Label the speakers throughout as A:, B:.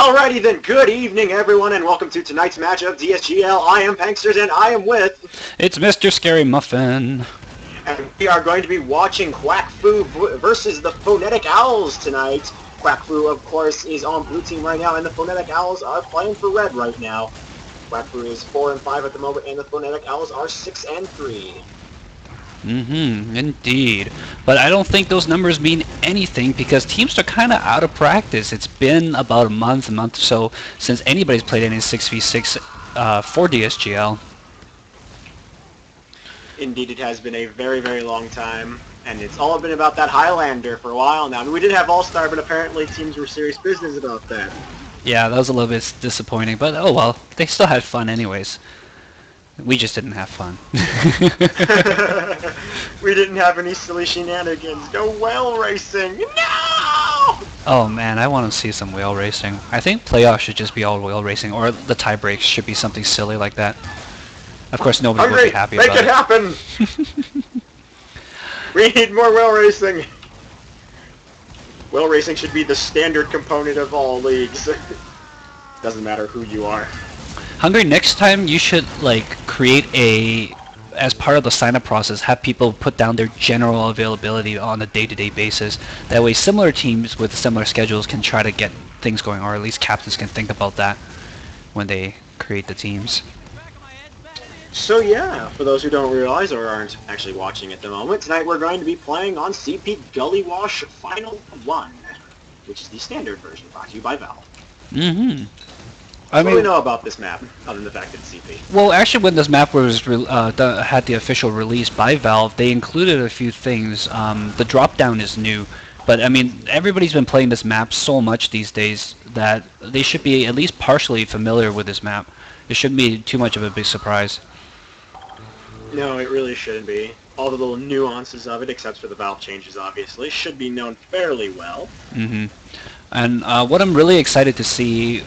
A: Alrighty then, good evening everyone, and welcome to tonight's match of DSGL. I am Panksters, and I am with...
B: It's MrScaryMuffin.
A: And we are going to be watching Quack versus the Phonetic Owls tonight. Quack, of course, is on blue team right now, and the Phonetic Owls are playing for red right now. Quack is 4-5 at the moment, and the Phonetic Owls are 6-3.
B: Indeed. But I don't think those numbers mean anything because teams are kind of out of practice. It's been about a month or so since anybody's played any 6v6 for DSGL.
A: Indeed, it has been a very, very long time, and it's all been about that Highlander for a while now. I mean, we did have All-Star, but apparently teams were serious business about that.
B: Yeah, that was a little bit disappointing, but oh well, they still had fun anyways. We just didn't have fun.
A: We didn't have any silly shenanigans. No whale racing. No!
B: Oh man, I want to see some whale racing. I think playoffs should just be all whale racing, or the tie breaks should be something silly like that. Of course, nobody would be happy about it.
A: Make it happen! We need more whale racing. Whale racing should be the standard component of all leagues. Doesn't matter who you are.
B: Hungry, next time you should create as part of the sign-up process, have people put down their general availability on a day-to-day basis. That way similar teams with similar schedules can try to get things going, or at least captains can think about that when they create the teams.
A: So yeah, for those who don't realize or aren't actually watching at the moment, tonight we're going to be playing on CP Gully Wash Final 1, which is the standard version brought to you by Valve. What do we know about this map, other than the fact that it's CP?
B: Well, actually, when this map was had the official release by Valve, they included a few things. The drop-down is new, but I mean, everybody's been playing this map so much these days that they should be at least partially familiar with this map. It shouldn't be too much of a big surprise.
A: No, it really shouldn't be. All the little nuances of it, except for the Valve changes, obviously, should be known fairly well.
B: And what I'm really excited to see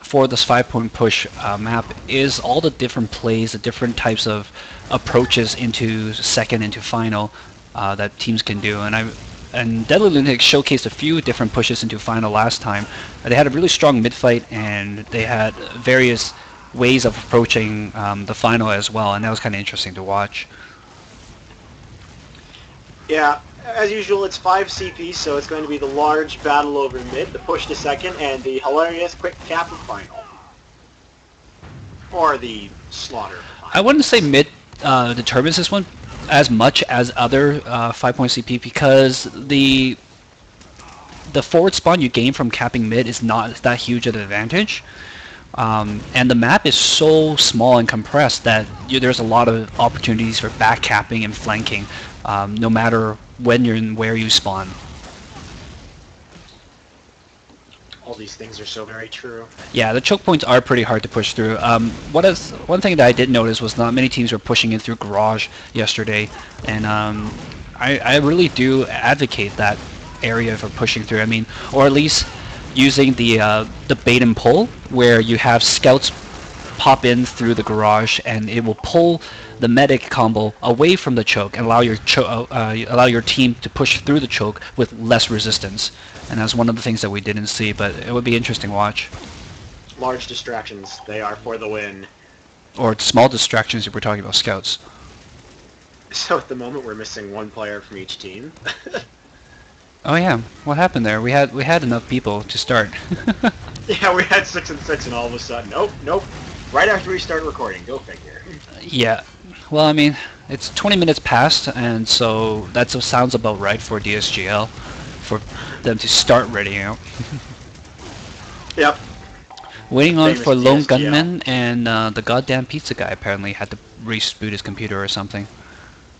B: for this 5-point push map is all the different plays, the different types of approaches into second, into final that teams can do. And Deadly Lunatic showcased a few different pushes into final last time. They had a really strong mid-fight, and they had various ways of approaching the final as well, and that was kind of interesting to watch.
A: Yeah. As usual, it's 5 CPs, so it's going to be the large battle over mid, the push to second, and the hilarious quick cap of final. Or the slaughter of final.
B: I wouldn't say mid determines this one as much as other 5-point CP because the forward spawn you gain from capping mid is not that huge of an advantage. And the map is so small and compressed that there's a lot of opportunities for back capping and flanking, no matter when you're in where you spawn.
A: All these things are so very true.
B: Yeah, the choke points are pretty hard to push through. One thing that I did notice was not many teams were pushing in through Garage yesterday, and I really do advocate that area for pushing through. I mean, or at least using the bait and pull, where you have scouts pop in through the Garage, and it will pull the medic combo away from the choke and allow your team to push through the choke with less resistance. And that's one of the things that we didn't see, but it would be interesting to watch.
A: Large distractions, they are for the win.
B: Or small distractions if we're talking about scouts.
A: So at the moment we're missing one player from each team.
B: Oh yeah, what happened there? We had enough people to start.
A: Yeah, we had 6 and 6, and all of a sudden, nope. Right after we start recording, go figure.
B: Yeah, well, I mean, it's 20 minutes past, and so that sounds about right for DSGL, for them to start readying out.
A: Yep.
B: Waiting on
A: Famous
B: for Lone
A: DSGL.
B: Gunman, and the goddamn pizza guy apparently had to reboot his computer or something.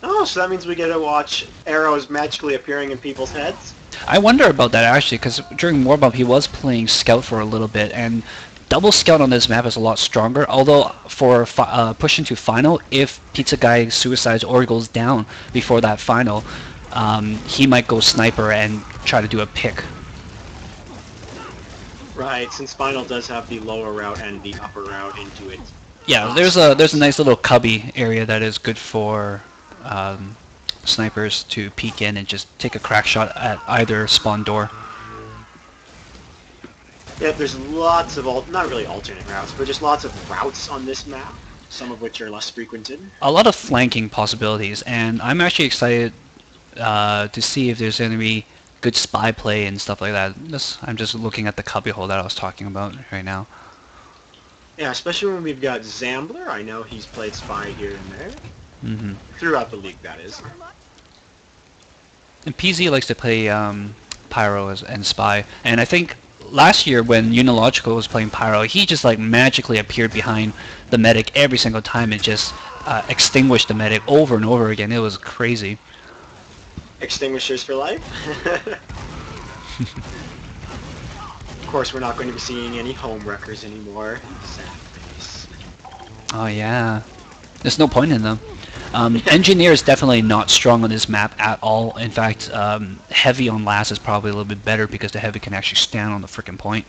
A: Oh, so that means we get to watch arrows magically appearing in people's heads?
B: I wonder about that actually, because during Warm-Up he was playing Scout for a little bit, and double Scout on this map is a lot stronger, although for push into final, if Pizza Guy suicides or goes down before that final, he might go Sniper and try to do a pick.
A: Right, since final does have the lower route and the upper route into it.
B: Yeah, there's a nice little cubby area that is good for snipers to peek in and just take a crack shot at either spawn door.
A: Yeah, there's lots of, not really alternate routes, but just lots of routes on this map, some of which are less frequented.
B: A lot of flanking possibilities, and I'm actually excited to see if there's going to be good spy play and stuff like that. I'm just looking at the cubbyhole that I was talking about right now.
A: Yeah, especially when we've got Zambler. I know he's played spy here and there. Throughout the league, that is.
B: And PZ likes to play Pyro and Spy, and I think last year when Unilogical was playing Pyro, he just like magically appeared behind the medic every single time and just extinguished the medic over and over again. It was crazy.
A: Extinguishers for life. Of course, we're not going to be seeing any home wreckers anymore. Sad face.
B: Oh yeah, there's no point in them. Engineer is definitely not strong on this map at all. In fact, Heavy on last is probably a little bit better because the Heavy can actually stand on the frickin' point.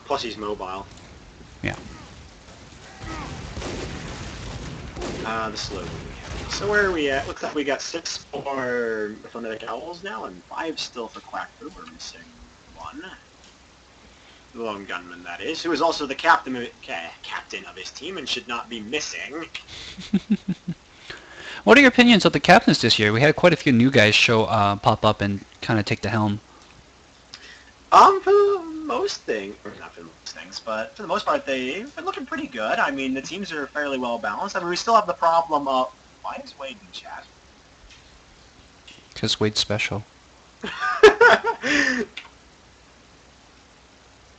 A: Plus he's mobile.
B: Yeah.
A: The slow one. So where are we at? Looks like we got 6 for Phonetic Owls now, and 5 still for Quack. We're missing 1. The lone gunman, that is, who is also the captain of his team and should not be missing.
B: What are your opinions of the captains this year? We had quite a few new guys pop up and kind of take the helm.
A: For most things, or not for most things, but for the most part, they've been looking pretty good. I mean, the teams are fairly well balanced. I mean, we still have the problem of, why is Wade in chat?
B: Because Wade's special.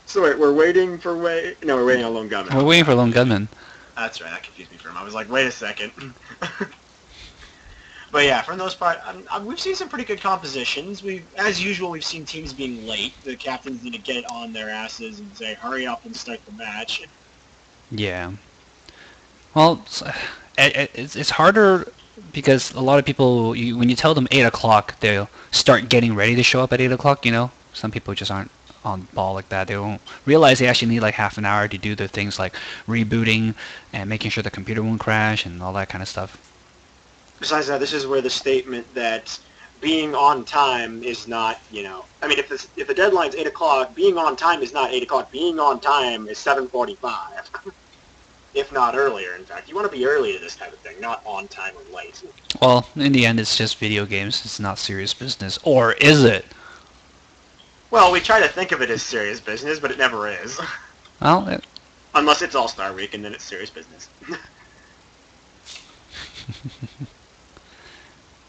A: So wait, we're waiting for Wade? No, we're waiting on Lone Gunman.
B: We're waiting for Lone Gunman.
A: That's right, that confused me for him. I was like, wait a second. But yeah, for the most part, we've seen some pretty good compositions. As usual, we've seen teams being late. The captains need to get on their asses and say, hurry up and start the match.
B: Yeah. Well, it's harder because a lot of people, when you tell them 8 o'clock, they'll start getting ready to show up at 8 o'clock, you know? Some people just aren't on ball like that. They won't realize they actually need like half an hour to do the things like rebooting and making sure the computer won't crash and all that kind of stuff.
A: Besides that, this is where the statement that being on time is not, you know, I mean, if the deadline's 8 o'clock, being on time is not 8 o'clock. Being on time is 7:45, if not earlier. In fact, you want to be early to this type of thing, not on time or late.
B: Well, in the end, it's just video games. It's not serious business, or is it?
A: Well, we try to think of it as serious business, but it never is.
B: Well,
A: unless it's All-Star Week, and then it's serious business.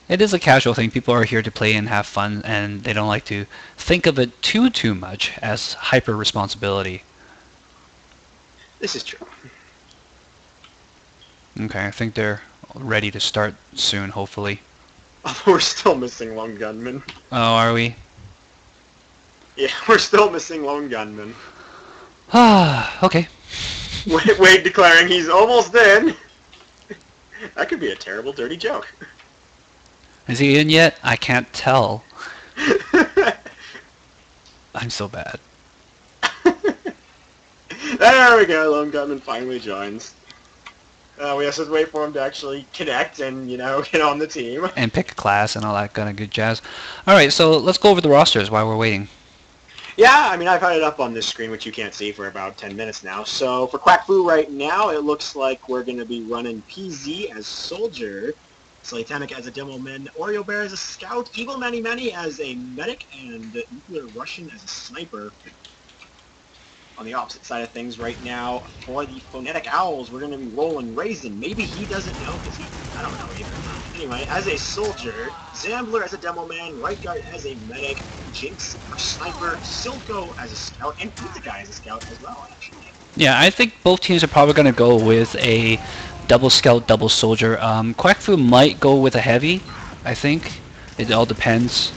B: It is a casual thing. People are here to play and have fun, and they don't like to think of it too much as hyper responsibility.
A: This is true.
B: Okay, I think they're ready to start soon, hopefully.
A: Oh, we're still missing Lone Gunman.
B: Oh, are we?
A: Yeah, we're still missing Lone Gunman.
B: Ah, okay.
A: Wade declaring he's almost in. That could be a terrible, dirty joke.
B: Is he in yet? I can't tell. I'm so bad.
A: There we go, Lone Gunman finally joins. We have to wait for him to actually connect and, you know, get on the team.
B: And pick a class and all that kind of good jazz. Alright, so let's go over the rosters while we're waiting.
A: Yeah, I mean, I've had it up on this screen, which you can't see, for about 10 minutes now. So for Quack Fu right now, it looks like we're going to be running PZ as Soldier, Slatanic as a Demo Man, Oreo Bear as a Scout, Evil Manny Manny as a Medic, and Nuclear Russian as a Sniper. On the opposite side of things right now, for the Phonetic Owls, we're going to be rolling Raisin. Maybe he doesn't know, because I don't know either. Anyway, as a Soldier, Zambler as a Demo Man, Right Guard as a Medic, Jinx for Sniper, Silco as a Scout, and Pizza Guy as a Scout as well, actually.
B: Yeah, I think both teams are probably going to go with a double Scout, double Soldier. Quack Fu might go with a Heavy, I think. It all depends.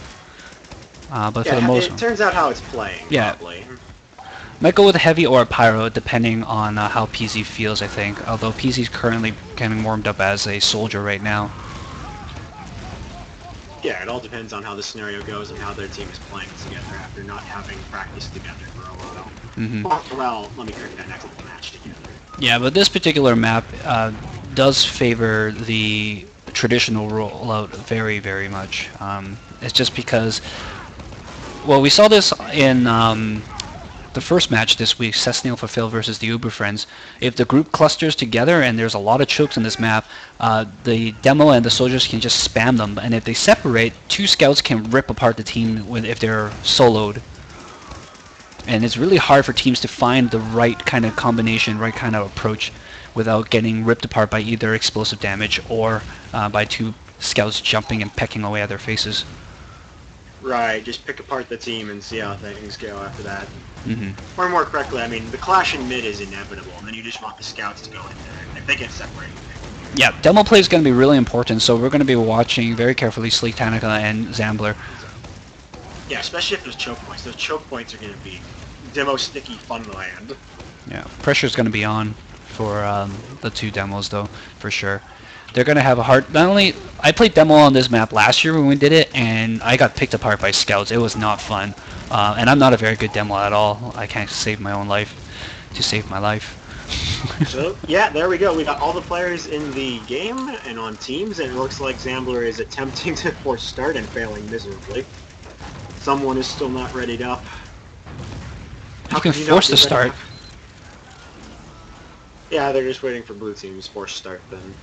B: But
A: yeah,
B: for the most
A: it turns out how it's playing, probably.
B: Might go with a Heavy or a Pyro, depending on how PZ feels, I think. Although PZ's currently getting warmed up as a Soldier right now.
A: Yeah, it all depends on how the scenario goes and how their team is playing together after not having practiced together for a while. Well, let me correct that, next match together.
B: Yeah, but this particular map does favor the traditional rollout very much. It's just because, well, we saw this in the first match this week, Cessniel Fulfill versus the Uber Friends. If the group clusters together and there's a lot of chokes on this map, the demo and the soldiers can just spam them. And if they separate, 2 scouts can rip apart the team if they're soloed. And it's really hard for teams to find the right kind of combination, right kind of approach without getting ripped apart by either explosive damage or by 2 scouts jumping and pecking away at their faces.
A: Right, just pick apart the team and see how things go after that.
B: Mm-hmm.
A: Or more correctly, I mean, the clash in mid is inevitable, and then you just want the scouts to go in there, and if they get separated.
B: Yeah, demo play is going to be really important, so we're going to be watching very carefully Sleek Tanica and Zambler.
A: Yeah, especially if there's choke points. Those choke points are going to be demo sticky fun land.
B: Yeah, pressure's going to be on for the 2 demos, though, for sure. They're going to have a hard... Not only... I played demo on this map last year when we did it, and I got picked apart by scouts. It was not fun. And I'm not a very good demo at all. I can't save my own life to save my life.
A: So, yeah, there we go. We got all the players in the game and on teams, and it looks like Zambler is attempting to force start and failing miserably. Someone is still not readied up.
B: You can force the start.
A: Yeah, they're just waiting for blue team's force start then.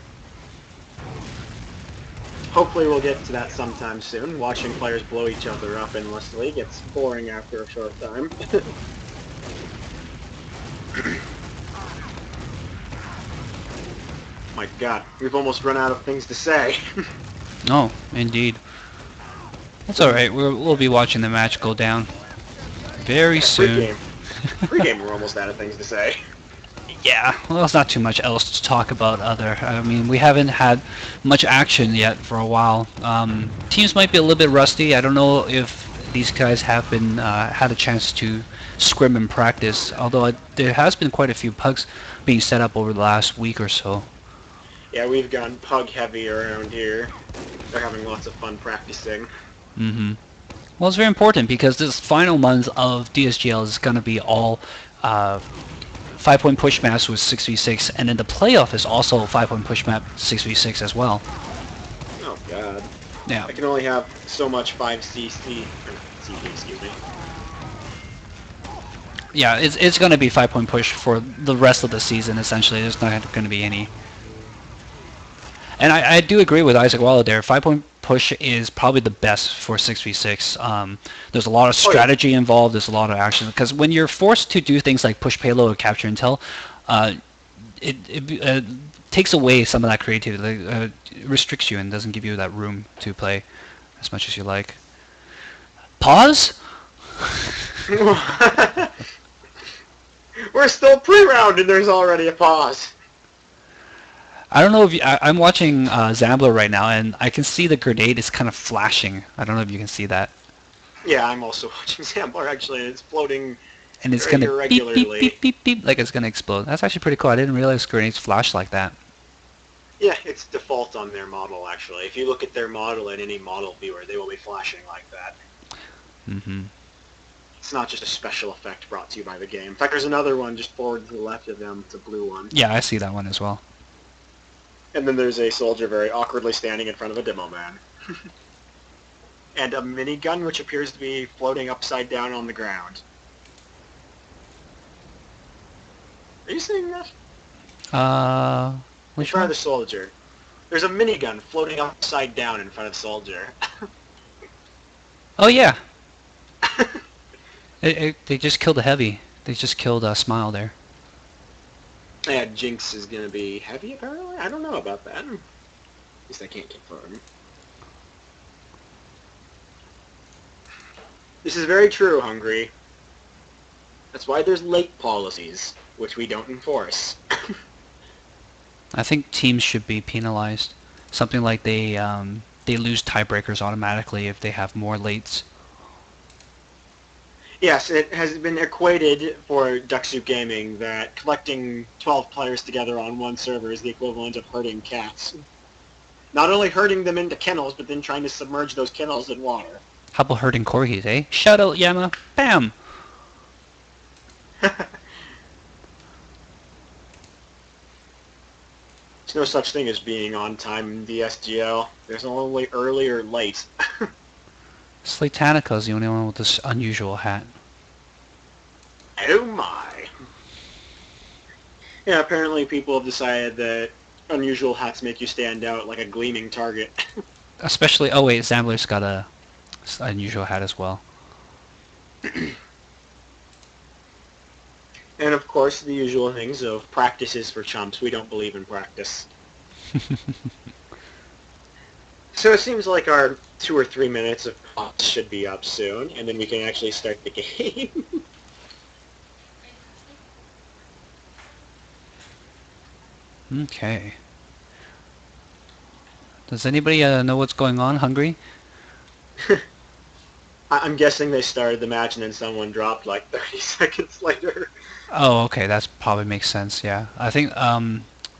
A: Hopefully we'll get to that sometime soon. Watching players blow each other up endlessly gets boring after a short time. My god, we've almost run out of things to say.
B: Oh, indeed. That's alright, we'll be watching the match go down very soon.
A: Pre-game we're almost out of things to say.
B: Yeah, well, there's not too much else to talk about other. I mean, we haven't had much action yet for a while. Teams might be a little bit rusty. I don't know if these guys have been had a chance to scrim and practice, although there has been quite a few pugs being set up over the last week or so.
A: Yeah, we've gone pug heavy around here. They're having lots of fun practicing.
B: Mm-hmm. Well, it's very important because this final month of DSGL is going to be all 5-point push maps with 6v6, and then the playoff is also 5-point push map 6v6 as well.
A: Oh god.
B: Yeah.
A: I can only have so much 5cc, CD, excuse me.
B: Yeah, it's going to be 5-point push for the rest of the season, essentially. There's not going to be any. And I do agree with Isaac Waller there. 5-point push is probably the best for 6v6. There's a lot of strategy involved. There's a lot of action. Because when you're forced to do things like push payload or capture intel, it takes away some of that creativity. It restricts you and doesn't give you that room to play as much as you like. Pause?
A: We're still pre-round and there's already a pause.
B: I don't know if I'm watching Zambler right now, and I can see the grenade is kind of flashing. I don't know if you can see that.
A: Yeah, I'm also watching Zambler actually. It's floating
B: and it's gonna
A: irregularly.
B: Beep, beep, beep, beep, like it's gonna explode. That's actually pretty cool. I didn't realize grenades flash like that.
A: Yeah, it's default on their model actually. If you look at their model in any model viewer, they will be flashing like that.
B: Mm-hmm.
A: It's not just a special effect brought to you by the game. In fact, there's another one just forward to the left of them. It's a blue one.
B: Yeah, I see that one as well.
A: And then there's a soldier very awkwardly standing in front of a demo man. And a minigun which appears to be floating upside down on the ground. Are you seeing that?
B: Which
A: in front
B: one?
A: of the soldier. There's a minigun floating upside down in front of the soldier.
B: Oh yeah. They just killed a heavy. They just killed a Smile there.
A: Yeah, Jinx is gonna be heavy apparently? I don't know about that. At least I can't confirm. This is very true, Hungry. That's why there's late policies, which we don't enforce.
B: I think teams should be penalized. Something like they lose tiebreakers automatically if they have more lates. Yes,
A: it has been equated for Ducksoup Gaming that collecting 12 players together on one server is the equivalent of herding cats. Not only herding them into kennels, but then trying to submerge those kennels in water.
B: How about herding corgis, eh? Shout out, Yama. Bam!
A: There's no such thing as being on time in DSGL. There's only early or late.
B: Slatanica's the only one with this unusual hat.
A: It my. Yeah, apparently people have decided that unusual hats make you stand out like a gleaming target.
B: Especially, oh wait, Zambler's got a unusual hat as well.
A: And of course, the usual things of practice is for chumps. We don't believe in practice. So it seems like our 2 or 3 minutes of pops should be up soon, and then we can actually start the game.
B: Okay. Does anybody know what's going on? Hungry?
A: I'm guessing they started the match and then someone dropped like 30 seconds later.
B: Oh, okay, that probably makes sense, yeah. I think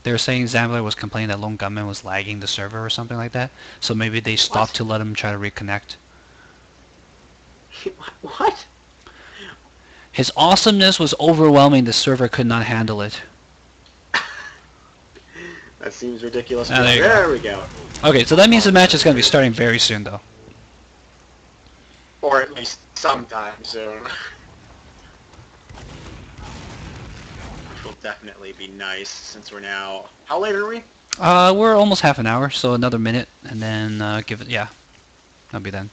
B: they were saying Zambler was complaining that Lone Gunman was lagging the server or something like that, so maybe they stopped to let him try to reconnect.
A: What?
B: His awesomeness was overwhelming, the server could not handle it.
A: That seems ridiculous.
B: There
A: we go.
B: Okay, so that means the match is going to be starting very soon, though.
A: Or at least sometime soon. Which will definitely be nice, since we're now... How late are we?
B: We're almost half an hour, so another minute, and then give it... Yeah, that'll be then.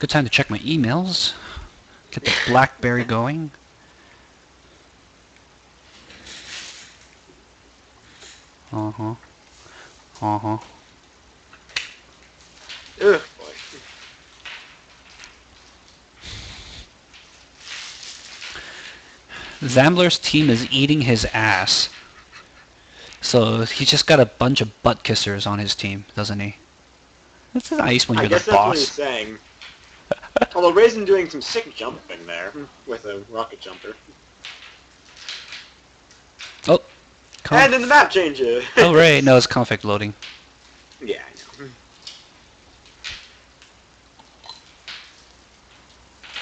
B: Good time to check my emails. Get the BlackBerry going. Uh-huh. Uh-huh.
A: Ugh, boy.
B: Zambler's team is eating his ass. So he's just got a bunch of butt kissers on his team, doesn't he? That's nice when you're the boss.
A: I guess that's what he's saying. Although Raisin doing some sick jumping there with a rocket jumper.
B: Oh.
A: And then the map changes.
B: Oh, right. No, it's config loading.
A: Yeah, I know.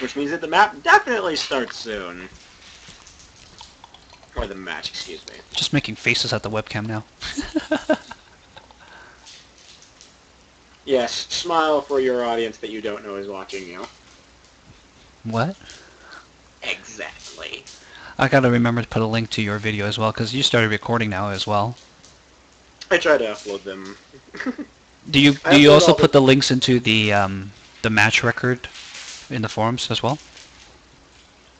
A: Which means that the map definitely starts soon. Or the match, excuse me.
B: Just making faces at the webcam now.
A: Yes, smile for your audience that you don't know is watching you.
B: What?
A: Exactly.
B: I gotta remember to put a link to your video as well, because you started recording now as well.
A: I try to upload them.
B: Do you also put the links into the match record in the forums as well?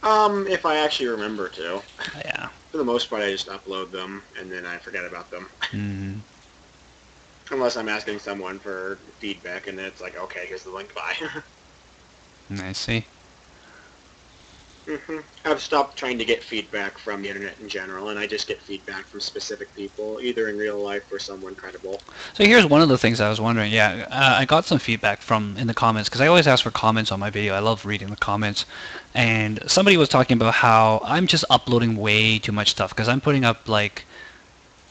A: If I actually remember to.
B: Yeah.
A: For the most part, I just upload them, and then I forget about them.
B: Mm-hmm.
A: Unless I'm asking someone for feedback, and then it's like, okay, here's the link, bye.
B: I see.
A: I've stopped trying to get feedback from the internet in general, and I just get feedback from specific people, either in real life or someone credible.
B: So here's one of the things I was wondering. Yeah, I got some feedback in the comments, because I always ask for comments on my video. I love reading the comments. And somebody was talking about how I'm just uploading way too much stuff, because I'm putting up like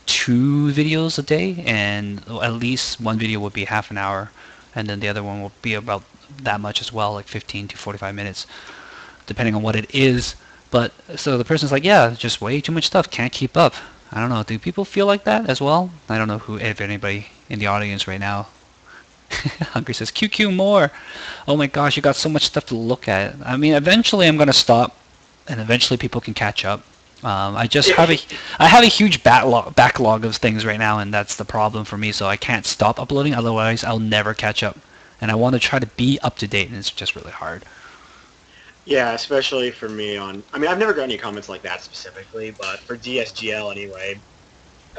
B: 2 videos a day, and at least one video would be half an hour, and then the other one will be about that much as well, like 15 to 45 minutes. Depending on what it is. But so the person's like, yeah, just way too much stuff, can't keep up. I don't know, do people feel like that as well? I don't know if anybody in the audience right now. Hungry says, QQ more. Oh my gosh, you got so much stuff to look at. I mean, eventually I'm going to stop, and eventually people can catch up. I have a huge backlog of things right now, and that's the problem for me, so I can't stop uploading, otherwise I'll never catch up. And I want to try to be up to date, and it's just really hard.
A: Yeah, especially for me on... I mean, I've never got any comments like that specifically, but for DSGL anyway,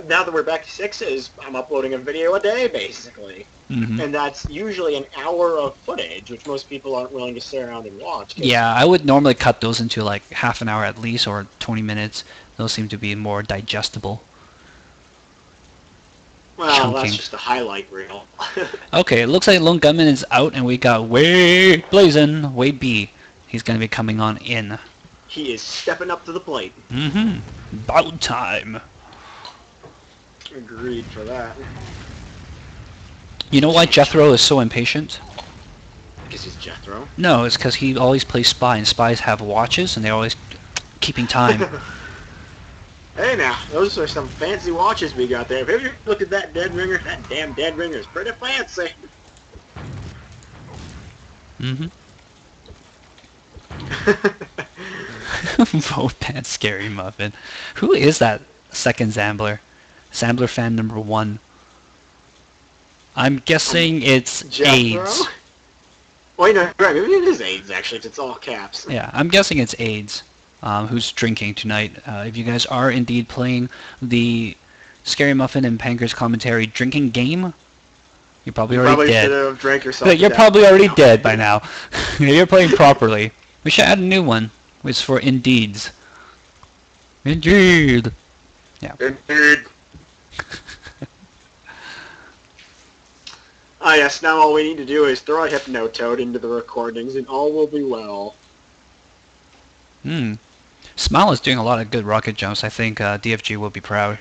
A: now that we're back to 6s, I'm uploading a video a day, basically.
B: Mm-hmm.
A: And that's usually an hour of footage, which most people aren't willing to sit around and watch.
B: Yeah, I would normally cut those into like half an hour at least, or 20 minutes. Those seem to be more digestible.
A: Well,
B: Chunking.
A: That's just a highlight reel.
B: Okay, it looks like Lone Gunman is out, and we got Wade Blazin', Wade B. He's going to be coming on in.
A: He is stepping up to the plate.
B: Mm-hmm. About time.
A: Agreed for that.
B: You know why Jethro is so impatient?
A: Because he's Jethro?
B: No, it's because he always plays Spy, and Spies have watches, and they're always keeping time.
A: Hey now, those are some fancy watches we got there. Have you ever looked at that dead ringer? That damn dead ringer is pretty fancy.
B: Mm-hmm. Vote ban Scary Muffin. Who is that second Zambler? Zambler fan number 1. I'm guessing it's
A: Jethro?
B: AIDS.
A: Wait, no, right, maybe it is AIDS, actually, 'cause it's all caps.
B: Yeah, I'm guessing it's AIDS. Who's drinking tonight. If you guys are indeed playing the Scary Muffin and Panker's commentary drinking game, you're probably already dead.
A: Should have drank yourself.
B: You're probably already dead by now. You're playing properly. We should add a new one. It's for Indeeds. Indeed. Yeah.
A: Indeed. Ah, yes, now all we need to do is throw a Hypnotoad into the recordings and all will be well.
B: Smile is doing a lot of good rocket jumps. I think DFG will be proud.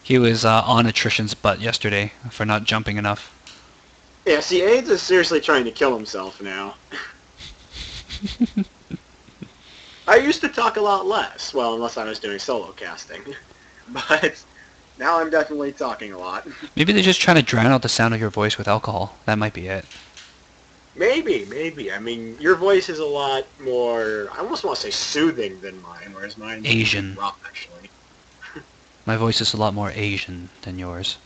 B: He was on attrition's butt yesterday for not jumping enough.
A: Yeah, see, AIDS is seriously trying to kill himself now. I used to talk a lot less, well, unless I was doing solo casting. But now I'm definitely talking a lot.
B: Maybe they're just trying to drown out the sound of your voice with alcohol. That might be it.
A: Maybe. I mean, your voice is a lot more, I almost want to say soothing than mine, whereas mine is
B: Asian.
A: rough, actually.
B: My voice is a lot more Asian than yours.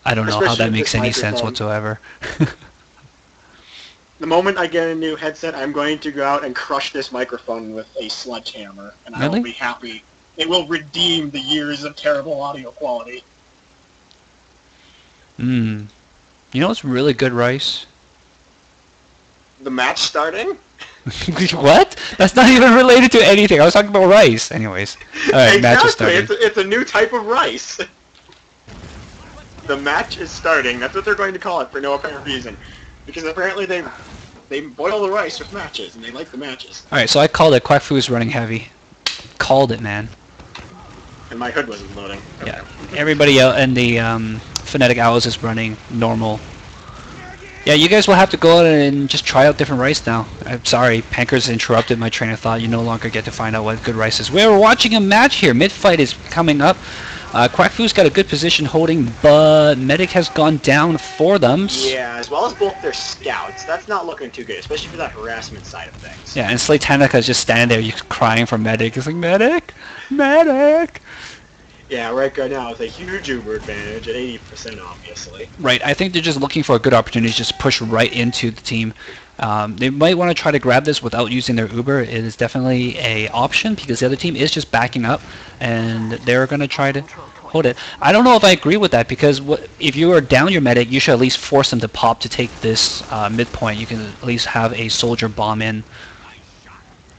B: I don't know how
A: Especially
B: that
A: with
B: makes
A: this
B: any sense
A: microphone.
B: whatsoever.
A: The moment I get a new headset, I'm going to go out and crush this microphone with a sledgehammer, and I
B: Really?
A: will be happy. It will redeem the years of terrible audio quality.
B: You know what's really good rice?
A: The match starting?
B: What? That's not even related to anything. I was talking about rice. Anyways. Alright, match is starting.
A: It's a new type of rice. The match is starting. That's what they're going to call it for no apparent reason. Because apparently they boil the rice with matches, and they like the matches.
B: Alright, so I called it. Quack Fu is running heavy. Called it, man.
A: And my hood wasn't loading. Okay.
B: Yeah. Everybody out in the Phonetic Owls is running normal. Yeah, you guys will have to go out and just try out different rice now. I'm sorry, Pankers interrupted my train of thought. You no longer get to find out what good rice is. We're watching a match here. Mid-fight is coming up. Quack Fu's got a good position holding, but Medic has gone down for them.
A: Yeah, as well as both their scouts. That's not looking too good, especially for that harassment side of things.
B: Yeah, and Slaytanica is just standing there crying for Medic. It's like, Medic! Medic!
A: Yeah, right now with a huge Uber advantage at 80%, obviously.
B: Right, I think they're just looking for a good opportunity to just push right into the team. They might want to try to grab this without using their Uber. It is definitely a option because the other team is just backing up, and they're going to try to hold it. I don't know if I agree with that because if you are down your medic, you should at least force them to pop to take this midpoint. You can at least have a soldier bomb in.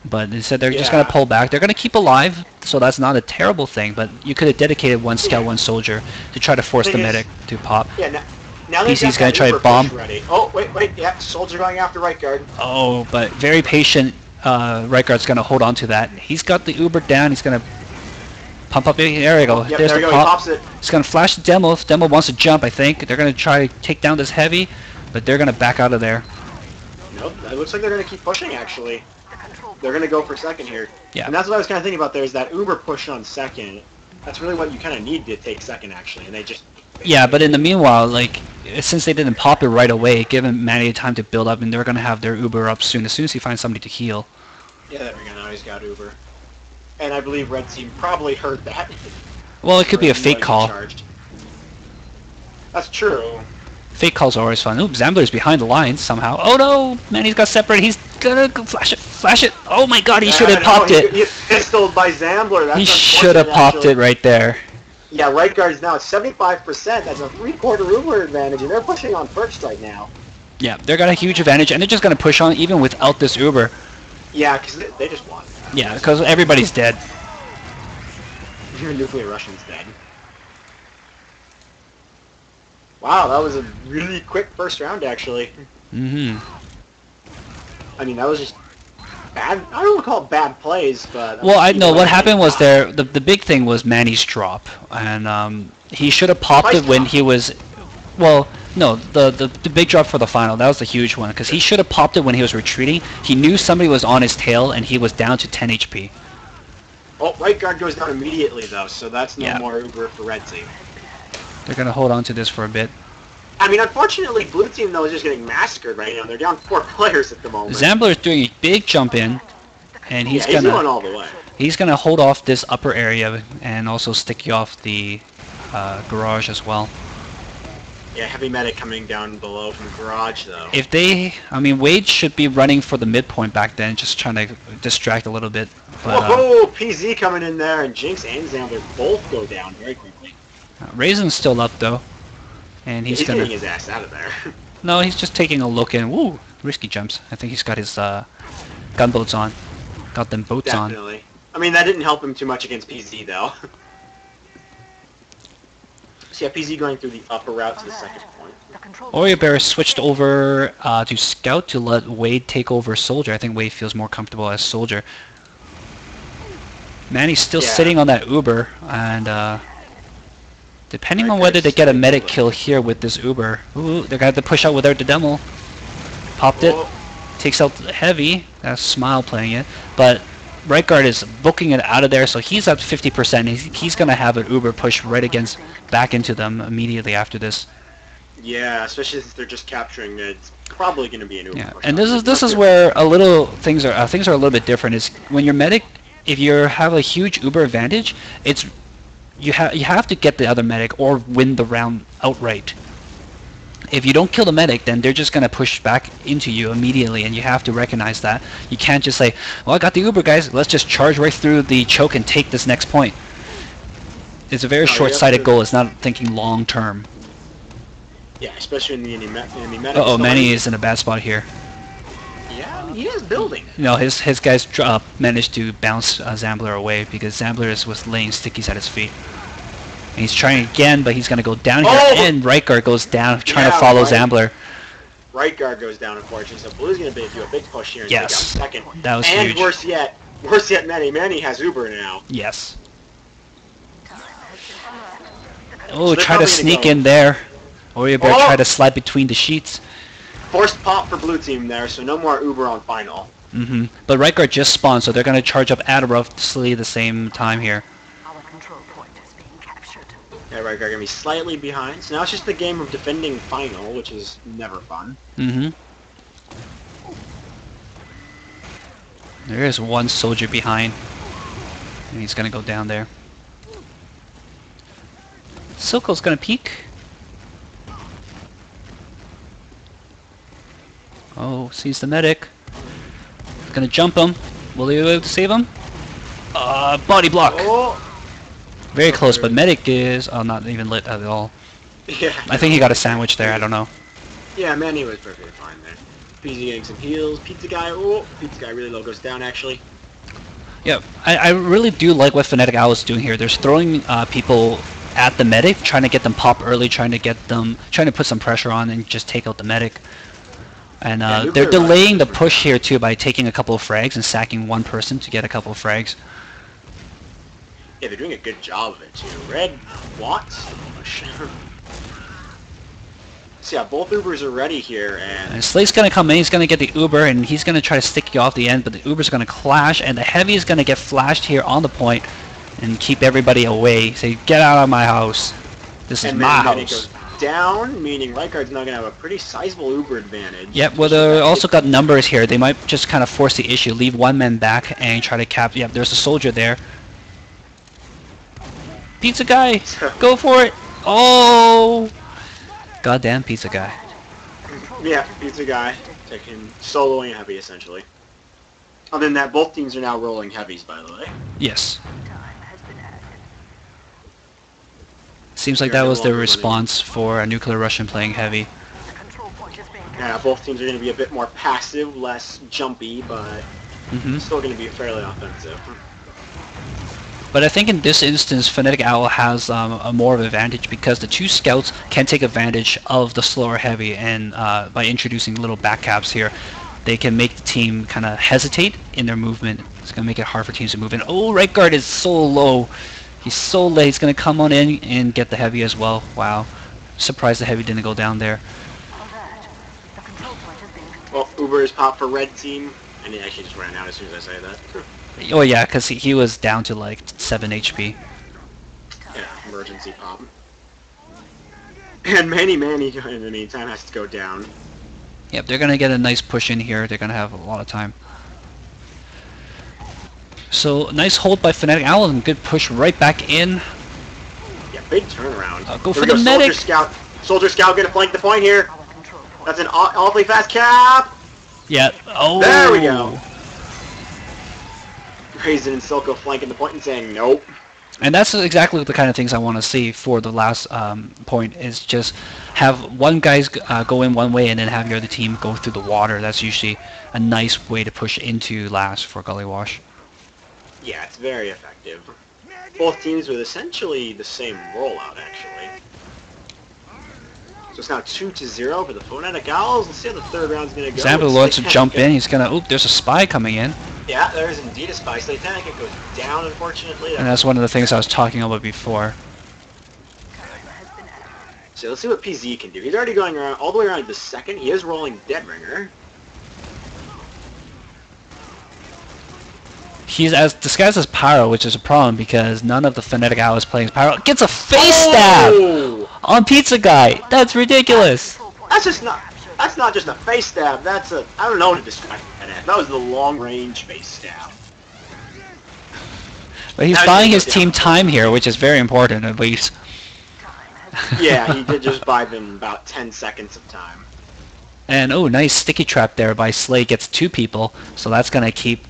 B: But instead they're just going to pull back. They're going to keep alive, so that's not a terrible thing. But you could have dedicated one scout, one soldier to try to force the medic to pop.
A: Yeah, now
B: PC's going to try to bomb.
A: Ready. Oh, wait, yeah, soldier going after right guard.
B: Oh, but very patient. Right guard's going to hold on to that. He's got the Uber down. He's going to pump up. There we go.
A: Yep,
B: There's
A: there we
B: the
A: go. He
B: pop.
A: pops it.
B: He's going to flash the demo. If demo wants to jump, I think. They're going to try to take down this heavy, but they're going to back out of there.
A: Nope, it looks like they're going to keep pushing, actually. They're going to go for second here.
B: Yeah.
A: And that's what I was kind of thinking about there is that Uber push on second. That's really what you kind of need to take second, actually, and they just...
B: Yeah, but in the meanwhile, like, since they didn't pop it right away, give him Manny time to build up, and they're going to have their Uber up soon, as soon as he finds somebody to heal.
A: Yeah, there we go, now he's got Uber. And I believe Red Team probably heard that.
B: Well, it could be a fake call.
A: Charged. That's true.
B: Fake calls are always fun. Ooh, Zambler's behind the lines somehow. Oh no! Manny's got separated. He's gonna go flash it. Flash it. Oh my god, he should have popped it.
A: He's pistoled by Zambler. That's
B: he should have popped it right there.
A: Yeah, right guard's now at 75%. That's a 3/4 Uber advantage, and they're pushing on first right now.
B: Yeah, they've got a huge advantage, and they're just gonna push on even without this Uber.
A: Yeah, because they just won.
B: Yeah, because everybody's dead.
A: Nuclear Russian's dead. Wow, that was a really quick first round, actually.
B: Mm-hmm.
A: I mean, that was just bad. I don't want to call it bad plays, but...
B: Well, I know what happened was the big thing was Manny's drop, and he should have popped it when he was... Well, no, the big drop for the final, that was the huge one, because he should have popped it when he was retreating. He knew somebody was on his tail, and he was down to 10 HP.
A: Oh, right guard goes down immediately, though, so that's no more Uber for Red Team.
B: They're going to hold on to this for a bit.
A: I mean, unfortunately, blue team though is just getting massacred right now. They're down 4 players at the moment.
B: Zambler's doing a big jump in, and he's
A: he's
B: gonna
A: going all the way.
B: he's gonna hold off this upper area and also stick you off the garage as well.
A: Yeah, heavy medic coming down below from garage though.
B: If they, I mean, Wade should be running for the midpoint back then, just trying to distract a little bit. But,
A: whoa, PZ coming in there, and Jinx and Zambler both go down very quickly.
B: Raisin's still up though, and he's gonna.
A: Getting his ass out of there.
B: No, he's just taking a look and woo, risky jumps. I think he's got his gunboats on, got them boats on.
A: Definitely. I mean, that didn't help him too much against PZ though. So yeah, PZ going through the upper route to the second point.
B: Oreo Bear switched over to Scout to let Wade take over Soldier. I think Wade feels more comfortable as Soldier. Manny's still sitting on that Uber, and depending on whether they get a medic kill here with this Uber, ooh, they're gonna have to push out without the demo. Popped it, takes out the Heavy. That's Smile playing it, but right guard is booking it out of there, so he's at 50%. He's gonna have an Uber push right against back into them immediately after this.
A: Yeah, especially since they're just capturing it. It's probably going to be an Uber.
B: Yeah, and this is where a little things are a little bit different. Is when you're medic, if you have a huge Uber advantage, it's you have to get the other medic or win the round outright. If you don't kill the medic, then they're just gonna push back into you immediately, and you have to recognize that. You can't just say, "Well, I got the Uber, guys. Let's just charge right through the choke and take this next point." It's a very short-sighted goal. It's not thinking long-term.
A: Yeah, especially in the enemy medic.
B: Uh-oh, Manny is in a bad spot here.
A: Yeah, I mean, he is building.
B: No, his guys managed to bounce Zambler away because Zambler was laying stickies at his feet. And he's trying again, but he's going to go down here, and right guard goes down, trying to follow Zambler.
A: Right guard goes down, unfortunately, so Blue's going to do a big push here and take out second.
B: That was
A: and
B: huge.
A: worse yet, Manny has Uber now.
B: Yes. Oh, try to sneak in there. Oreo Bear try to slide between the sheets.
A: Forced pop for blue team there, so no more Uber on final.
B: But right guard just spawned, so they're going to charge up at roughly the same time here.
A: Yeah, right guard going to be slightly behind. So now it's just the game of defending final, which is never fun.
B: There is one soldier behind. And he's going to go down there. Silco's going to peek. Oh, sees the medic. Gonna jump him. Will he be able to save him? Body block.
A: Oh.
B: Very close, but medic is not even lit at all.
A: Yeah.
B: I think he got a sandwich there. I don't know.
A: Yeah, Manny was perfectly fine there. PZ getting some heals. Pizza guy. Pizza guy really low goes down actually.
B: Yeah, I really do like what Phonetic Owl is doing here. They're throwing people at the medic, trying to get them pop early, trying to put some pressure on and just take out the medic. And they're delaying the push here too by taking a couple of frags and sacking one person to get a couple of frags.
A: Yeah, they're doing a good job of it too. Red wants the push. So yeah, both Ubers are ready here, and
B: Slate's gonna come in. He's gonna get the Uber, and he's gonna try to stick you off the end, but the Uber's gonna clash, and the Heavy is gonna get flashed here on the point and keep everybody away. Say, get out of my house. This is my house.
A: Down, meaning right guard's now going to have a pretty sizable Uber advantage.
B: Yep, well, they also got numbers here. They might just kind of force the issue, leave one man back, and try to cap. Yep, there's a soldier there. Pizza guy, go for it. Oh! Goddamn pizza guy.
A: Yeah, pizza guy. Taking soloing Heavy, essentially. Other than that, both teams are now rolling Heavies, by the way.
B: Yes. Seems like that was their response for a Nuclear Russian playing Heavy.
A: Yeah, both teams are going to be a bit more passive, less jumpy, but still going to be fairly offensive.
B: But I think in this instance, Phonetic Owl has a more of an advantage because the two scouts can take advantage of the slower Heavy, and by introducing little backcaps here, they can make the team kind of hesitate in their movement. It's going to make it hard for teams to move in. Oh, right guard is so low. He's so late. He's going to come on in and get the Heavy as well. Wow. Surprised the Heavy didn't go down there.
A: Well, Uber is popped for red team, and he actually just ran out as soon as I say that.
B: Oh yeah, because he was down to like 7 HP.
A: Yeah, emergency pop. And Manny in the meantime has to go down.
B: Yep, they're gonna get a nice push in here. They're gonna have a lot of time. So nice hold by Phonetic Owl and good push right back in.
A: Yeah, big turnaround.
B: Go for the medic.
A: Soldier Scout gonna flank the point here. That's an awfully fast cap.
B: Yeah. Oh.
A: There we go. Raisin and Silco flanking the point and saying nope.
B: And that's exactly the kind of things I want to see for the last point, is just have one guy's go in one way and then have your other team go through the water. That's usually a nice way to push into last for Gully Wash.
A: Yeah, it's very effective. Both teams with essentially the same rollout, actually. So it's now 2-0 for the Phonetic Owls. Let's see how the third round's going to go.
B: Xander wants to jump in. He's going to... Oop, there's a spy coming in.
A: Yeah, there is indeed a spy. Satanic goes down, unfortunately.
B: And that's one of the things I was talking about before.
A: So let's see what PZ can do. He's already going around all the way around the second. He is rolling Deadringer.
B: He's as disguised as Pyro, which is a problem because none of the Phonetic Owl is playing as Pyro. Gets a face stab on Pizza Guy. That's ridiculous.
A: That's not just a face stab. That's a, I don't know what to describe that as. That was the long range face stab.
B: But he's buying his team time here, which is very important at least.
A: Yeah, he did just buy them about 10 seconds of time.
B: And oh, nice sticky trap there by Slay. Gets 2 people, so that's gonna keep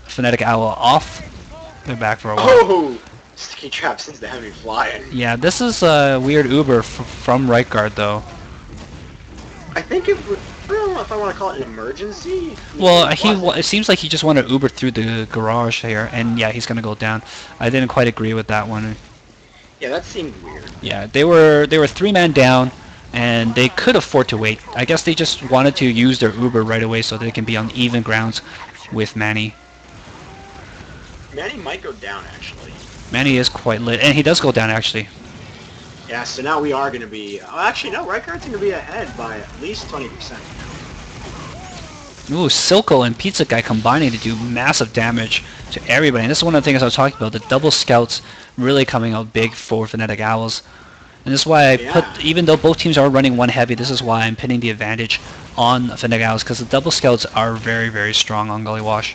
B: Phonetic Owl off their back for a while.
A: Oh, sticky trap since the heavy flying.
B: Yeah, this is a weird Uber from right guard though.
A: I think I don't know if I want to call it an emergency.
B: Well, it seems like he just wanted to Uber through the garage here, and yeah, he's gonna go down. I didn't quite agree with that one.
A: Yeah, that seemed weird.
B: Yeah, they were 3-man down, and they could afford to wait. I guess they just wanted to use their Uber right away so they can be on even grounds with Manny.
A: Manny might go down, actually.
B: Manny is quite lit, and he does go down, actually.
A: Yeah, so now we are going to be... Oh, actually, no, right guard's going to be ahead by at least 20%.
B: Ooh, Silco and Pizza Guy combining to do massive damage to everybody. And this is one of the things I was talking about. The double scouts really coming out big for Phonetic Owls. And this is why I put, even though both teams are running one heavy, this is why I'm pinning the advantage on Phonetic Owls, because the double scouts are very, very strong on Gully Wash.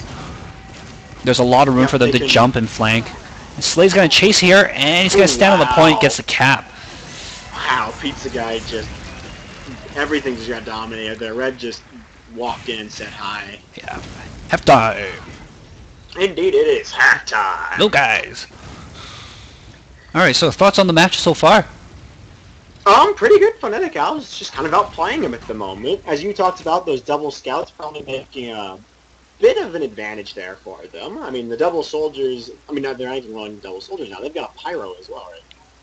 B: There's a lot of room for them to jump and flank. And Slay's going to chase here, and he's going to stand on the point, gets the cap.
A: Wow, Pizza Guy just... Everything just got dominated there. Red just walked in and said hi.
B: Yeah. Half time.
A: Indeed it is. Half time.
B: No guys. Alright, so thoughts on the match so far?
A: Pretty good. Phonetic Owls just kind of outplaying him at the moment. As you talked about, those double scouts probably making a bit of an advantage there for them. I mean, the double soldiers, they're not even running double soldiers now. They've got a pyro as well, right?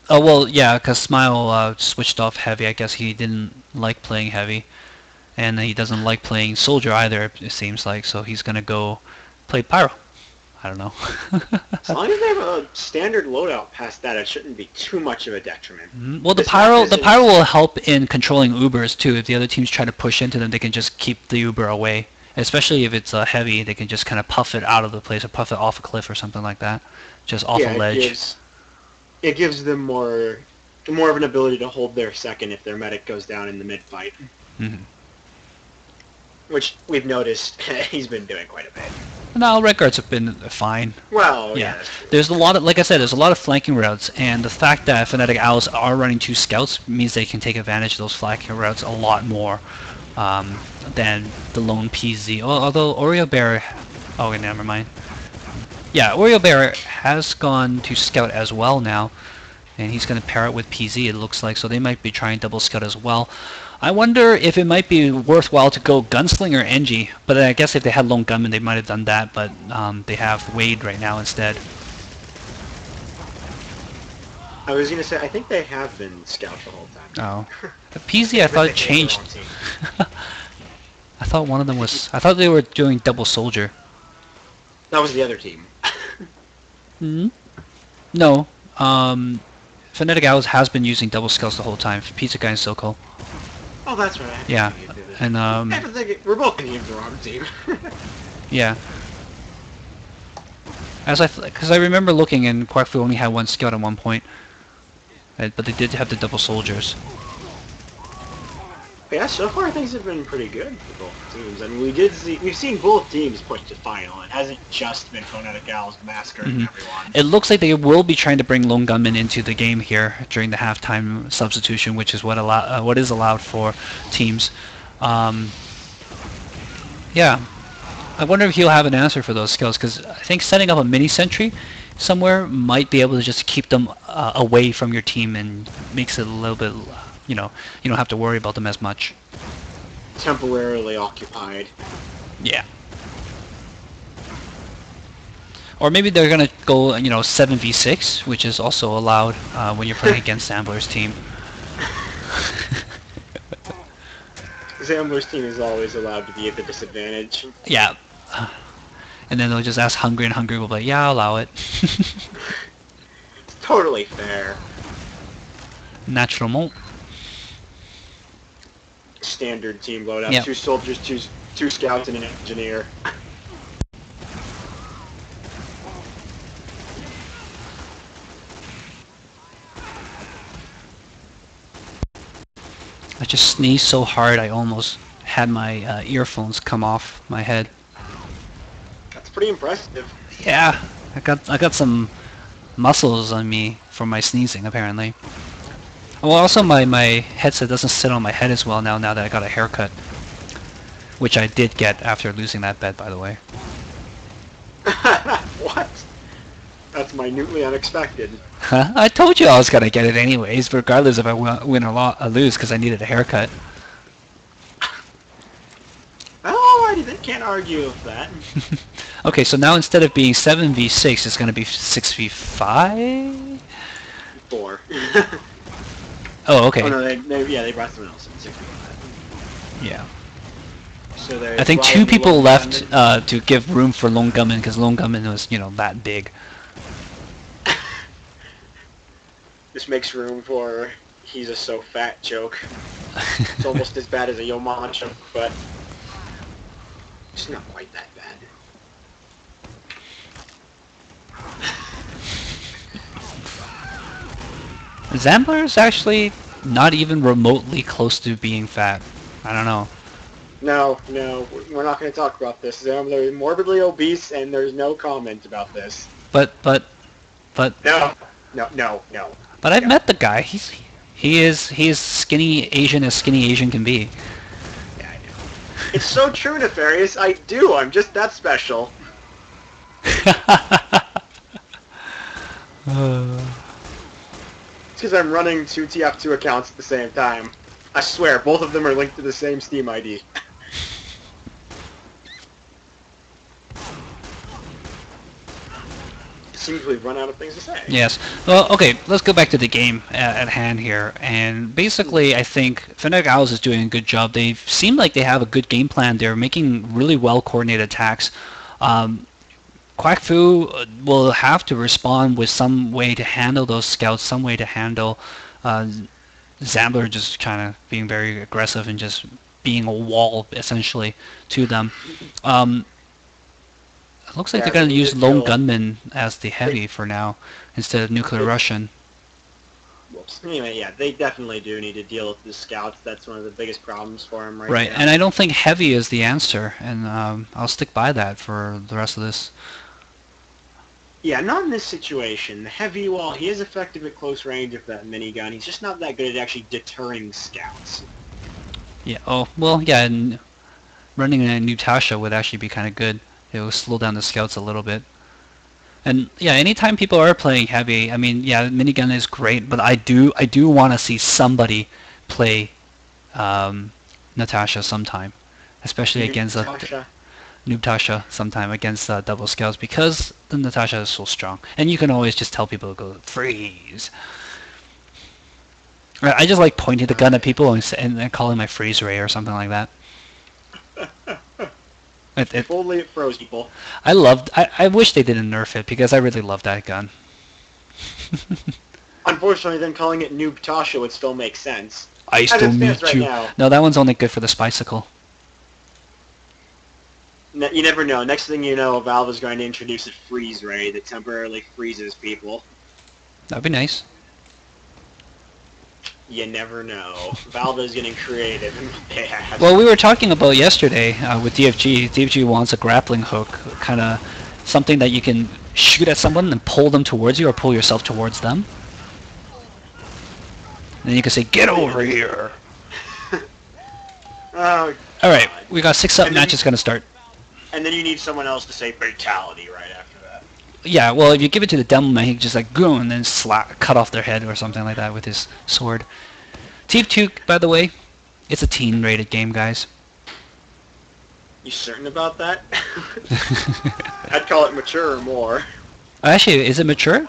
B: Oh, well, yeah, because Smile switched off heavy. I guess he didn't like playing heavy. And he doesn't like playing soldier either, it seems like. So he's going to go play pyro. I don't know.
A: As long as they have a standard loadout past that, it shouldn't be too much of a detriment.
B: Well, the pyro will help in controlling Ubers too. If the other teams try to push into them, they can just keep the Uber away. Especially if it's heavy, they can just kind of puff it out of the place or puff it off a cliff or something like that, just off a ledge.
A: It gives them more of an ability to hold their second if their medic goes down in the mid-fight.
B: Mm-hmm.
A: Which we've noticed he's been doing quite a bit.
B: No, red guards have been fine.
A: Well,
B: yeah. There's a lot of, like I said, there's a lot of flanking routes, and the fact that Phonetic Owls are running 2 scouts means they can take advantage of those flanking routes a lot more than the lone PZ. Although Oreo Bear, oh, never mind. Yeah, Oreo Bear has gone to scout as well now, and he's going to pair it with PZ, it looks like, so they might be trying double scout as well. I wonder if it might be worthwhile to go Gunslinger NG, but I guess if they had Lone Gunman they might have done that, but they have Wade right now instead.
A: I was going to say, I think they have been scout the whole time.
B: Oh. The PZ I thought it changed. I thought one of them was... I thought they were doing double soldier.
A: That was the other team.
B: No. Phonetic Owls has been using double scouts the whole time. Pizza Guy and Silco.
A: Oh, that's right.
B: Yeah. And
A: we're both thinking of the wrong team.
B: Yeah. Because I remember looking and Quack only had 1 scout at one point, but they did have the double soldiers.
A: Yeah, so far things have been pretty good for both teams. I mean, we've seen both teams push to final. It hasn't just been Phonetic Owls massacring everyone.
B: It looks like they will be trying to bring Lone Gunman into the game here during the halftime substitution, which is what is allowed for teams. Yeah, I wonder if he'll have an answer for those skills, because I think setting up a mini sentry somewhere might be able to just keep them away from your team and makes it a little bit, you don't have to worry about them as much.
A: Temporarily occupied.
B: Yeah. Or maybe they're gonna go, 7v6, which is also allowed when you're playing against Zambler's team.
A: Zambler's team is always allowed to be at the disadvantage.
B: Yeah. And then they'll just ask Hungry, and Hungry will be like, yeah, I'll allow it.
A: It's totally fair.
B: Naturellement.
A: Standard team loadout.
B: Yep.
A: 2 soldiers, two scouts, and an engineer.
B: I just sneezed so hard I almost had my earphones come off my head.
A: That's pretty impressive.
B: Yeah, I got some muscles on me from my sneezing apparently. Well, also my headset doesn't sit on my head as well now that I got a haircut, which I did get after losing that bet, by the way.
A: What? That's minutely unexpected.
B: Huh? I told you I was gonna get it anyways, regardless if I win or lose, because I needed a haircut.
A: Oh, I can't argue with that.
B: Okay, so now instead of being 7v6, it's gonna be 6v5?
A: 4.
B: Oh, okay.
A: Oh no, they brought someone else in. 6v5.
B: Yeah.
A: So
B: I think 2 people left to give room for Lone Gunman, because Lone Gunman was, that big.
A: This makes room for he's a so fat joke. It's almost as bad as a Yo Mama joke, but it's not quite that bad.
B: Zambler is actually not even remotely close to being fat. I don't know.
A: No, we're not going to talk about this. They're morbidly obese, and there's no comment about this.
B: But.
A: No.
B: But I've met the guy. He is skinny Asian as skinny Asian can be.
A: Yeah, I know. It's so true, Nefarious. I do. I'm just that special. It's because I'm running 2 TF2 accounts at the same time. I swear, both of them are linked to the same Steam ID. Seems we've run out of things to say.
B: Yes. Well, okay, let's go back to the game at hand here. And basically, I think Phonetic Owls is doing a good job. They seem like they have a good game plan. They're making really well-coordinated attacks. Quack Fu will have to respond with some way to handle those scouts, some way to handle Zambler just kind of being very aggressive and just being a wall, essentially, to them. It looks like they're going to use Lone Gunman as the heavy for now, instead of Nuclear Russian.
A: Whoops. Anyway, yeah, they definitely do need to deal with the scouts. That's one of the biggest problems for them right now.
B: And I don't think heavy is the answer, and I'll stick by that for the rest of this.
A: Yeah, not in this situation. The heavy, while he is effective at close range with that minigun, he's just not that good at actually deterring scouts.
B: Yeah, oh, well, yeah, and running a Natasha would actually be kind of good. It will slow down the scouts a little bit. And yeah, anytime people are playing heavy, I mean, yeah, minigun is great, but I do want to see somebody play Natasha sometime, especially against Natasha sometime against double scouts, because the Natasha is so strong, and you can always just tell people to go freeze. I just like pointing the gun at people and calling my freeze ray or something like that.
A: If only it froze people.
B: I wish they didn't nerf it, because I really love that gun.
A: Unfortunately, then calling it Noob Tasha would still make sense.
B: I still meet you. No, that one's only good for the Spicicle.
A: You never know. Next thing you know, Valve is going to introduce a freeze ray that temporarily freezes people.
B: That'd be nice.
A: You never know. Valve is getting creative in what they have.
B: Well, we were talking about yesterday with DFG. DFG wants a grappling hook, kind of something that you can shoot at someone and pull them towards you, or pull yourself towards them. And then you can say, "Get over here."
A: Oh.
B: All right, we got 6-up matches gonna start.
A: And then you need someone else to say fatality right after that.
B: Yeah, well, if you give it to the demo man, he can just like go and then cut off their head or something like that with his sword. Team 2, by the way, it's a teen-rated game, guys.
A: You certain about that? I'd call it mature or more.
B: Actually, is it mature?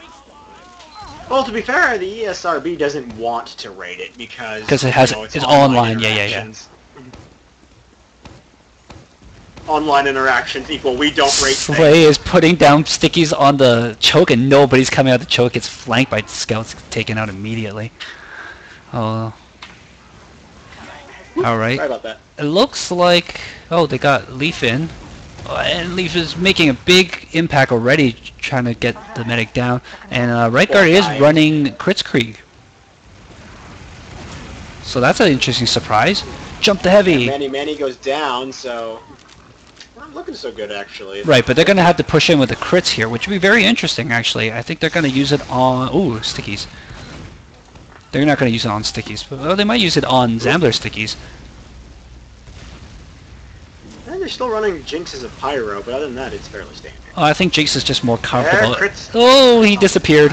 A: Well, to be fair, the ESRB doesn't want to rate it because
B: it has it's online. Yeah.
A: Online interactions equal we don't rate
B: Slay is putting down stickies on the choke and nobody's coming out of the choke. It's flanked by scouts taken out immediately. Oh. Alright.
A: Sorry about that.
B: It looks like... Oh, they got Leaf in. And Leaf is making a big impact already trying to get the medic down. And right guard is running Kritzkrieg. So that's an interesting surprise. Jump the heavy.
A: And Manny goes down, so... Not looking so good, actually.
B: Right, but they're going to have to push in with the crits here, which would be very interesting, actually. I think they're going to use it on... Ooh, stickies. They're not going to use it on stickies, but well, they might use it on Zambler stickies.
A: And they're still running Jinx as a pyro, but other than that, it's fairly standard.
B: Oh, I think Jinx is just more comfortable.
A: Crits.
B: Oh, he disappeared.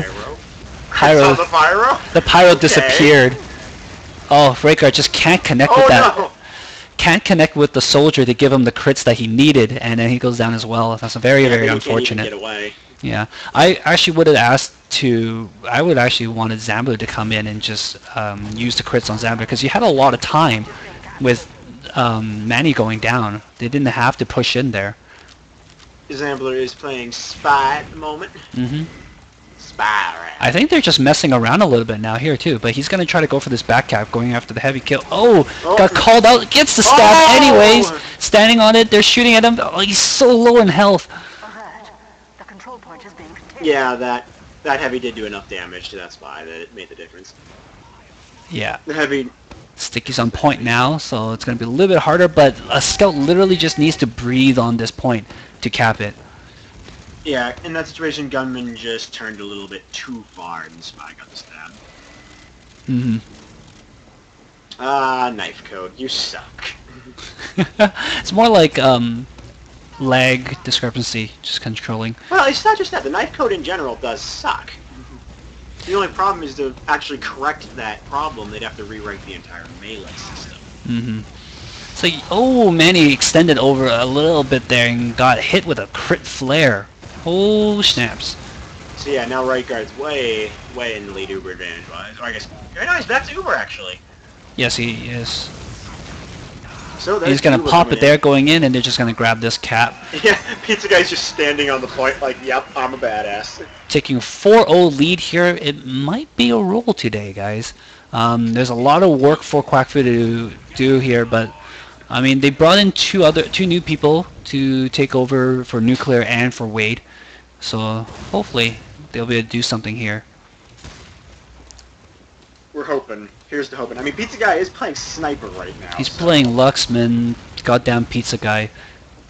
A: Pyro. The pyro?
B: The pyro disappeared. Oh, Rayguard just can't connect with that.
A: No.
B: Can't connect with the soldier to give him the crits that he needed, and then he goes down as well. That's a very unfortunate.
A: Can't even get away.
B: Yeah, I actually would have asked to. I would actually wanted Zambler to come in and just use the crits on Zambler because you had a lot of time with Manny going down. They didn't have to push in there.
A: Zambler is playing Spy at the moment.
B: Mm-hmm.
A: Spy, right?
B: I think they're just messing around a little bit now here too, but he's gonna try to go for this back cap, going after the heavy kill. Oh, got called out, gets the stab anyways. Standing on it, they're shooting at him. Oh, he's so low in health.
C: The control point is being taken.
A: Yeah, that heavy did do enough damage to that Spy that it made the difference.
B: Yeah.
A: The heavy...
B: Sticky's on point now, so it's gonna be a little bit harder, but a scout literally just needs to breathe on this point to cap it.
A: Yeah, in that situation, Gunman just turned a little bit too far and the Spy got the stab.
B: Mm-hmm.
A: Ah, knife code, you suck.
B: It's more like lag discrepancy, just controlling.
A: Well, it's not just that. The knife code in general does suck. The only problem is to actually correct that problem, they'd have to rewrite the entire melee system.
B: Mm-hmm. So, oh man, he extended over a little bit there and got hit with a crit flare. Oh, snaps.
A: So yeah, now right guard's way in the lead Uber advantage-wise. Or I guess, very nice, back to Uber actually.
B: Yes, he is.
A: So
B: he's gonna pop it there going in, and they're just gonna grab this cap.
A: Yeah, Pizza Guy's just standing on the point like, yep, I'm a badass.
B: Taking a 4-0 lead here. It might be a roll today, guys. There's a lot of work for Quackfoot to do here, but I mean, they brought in two new people to take over for Nuclear and for Wade. So hopefully they'll be able to do something here.
A: We're hoping. Here's the hoping. I mean, Pizza Guy is playing Sniper right now.
B: He's playing Luxman, goddamn Pizza Guy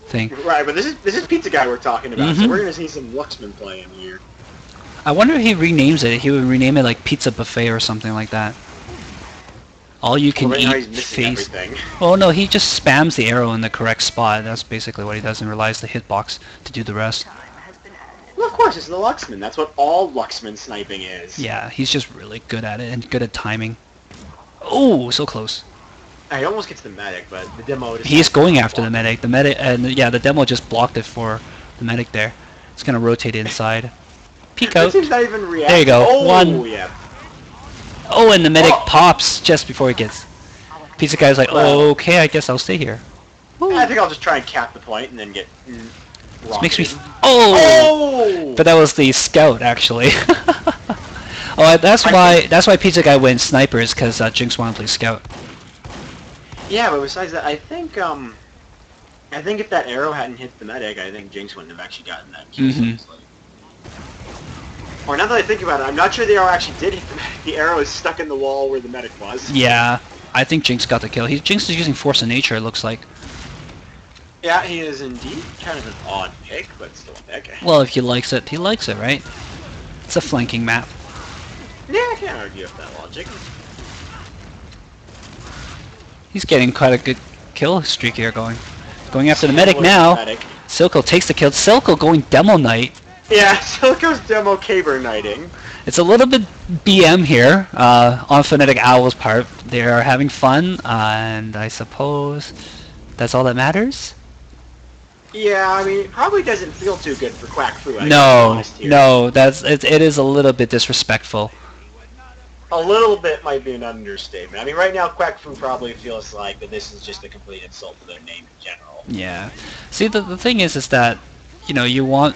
B: thing.
A: Right, but this is Pizza Guy we're talking about, so we're gonna see some Luxman playing here.
B: I wonder if he renames it. He would rename it like Pizza Buffet or something like that. All you can eat face. Oh no, he just spams the arrow in the correct spot. That's basically what he does and relies the hitbox to do the rest.
A: Well, of course, it's the Luxman. That's what all Luxman sniping is.
B: Yeah, he's just really good at it and good at timing. Oh, so close.
A: He almost gets the medic, but the demo...
B: He's going after the medic. The medic, and yeah, the demo just blocked it for the medic there. It's gonna rotate inside. Peek out.
A: Not even reacting.
B: There you go.
A: Oh,
B: one.
A: Yeah.
B: Oh, and the medic pops just before it gets. Pizza Guy's like, oh, okay, I guess I'll stay here.
A: Woo. I think I'll just try and cap the point and then get
B: this makes me... Oh! But that was the scout, actually. Oh, that's why Pizza Guy wins snipers, because Jinx wanted to play scout.
A: Yeah, but besides that, I think if that arrow hadn't hit the medic, I think Jinx wouldn't have actually gotten that kill. Or now that I think about it, I'm not sure the arrow actually did hit the medic. The arrow is stuck in the wall where the medic was.
B: Yeah, I think Jinx got the kill. Jinx is using Force of Nature, it looks like.
A: Yeah, he is indeed kind of an odd pick, but still a pick.
B: Well, if he likes it, right? It's a flanking map.
A: Yeah, I can't argue with that logic.
B: He's getting quite a good kill streak here going. Going after the medic now. Silco takes the kill. Silco going Demo Knight.
A: Yeah, Silco's Demo Caber Knighting.
B: It's a little bit BM here on Phonetic Owl's part. They are having fun, and I suppose that's all that matters.
A: Yeah, I mean, it probably doesn't feel too good for Quack Fu.
B: No, it is a little bit disrespectful.
A: A little bit might be an understatement. I mean, right now, Quack Fu probably feels like that this is just a complete insult to their name in general.
B: Yeah. See, the thing is that, you know, you want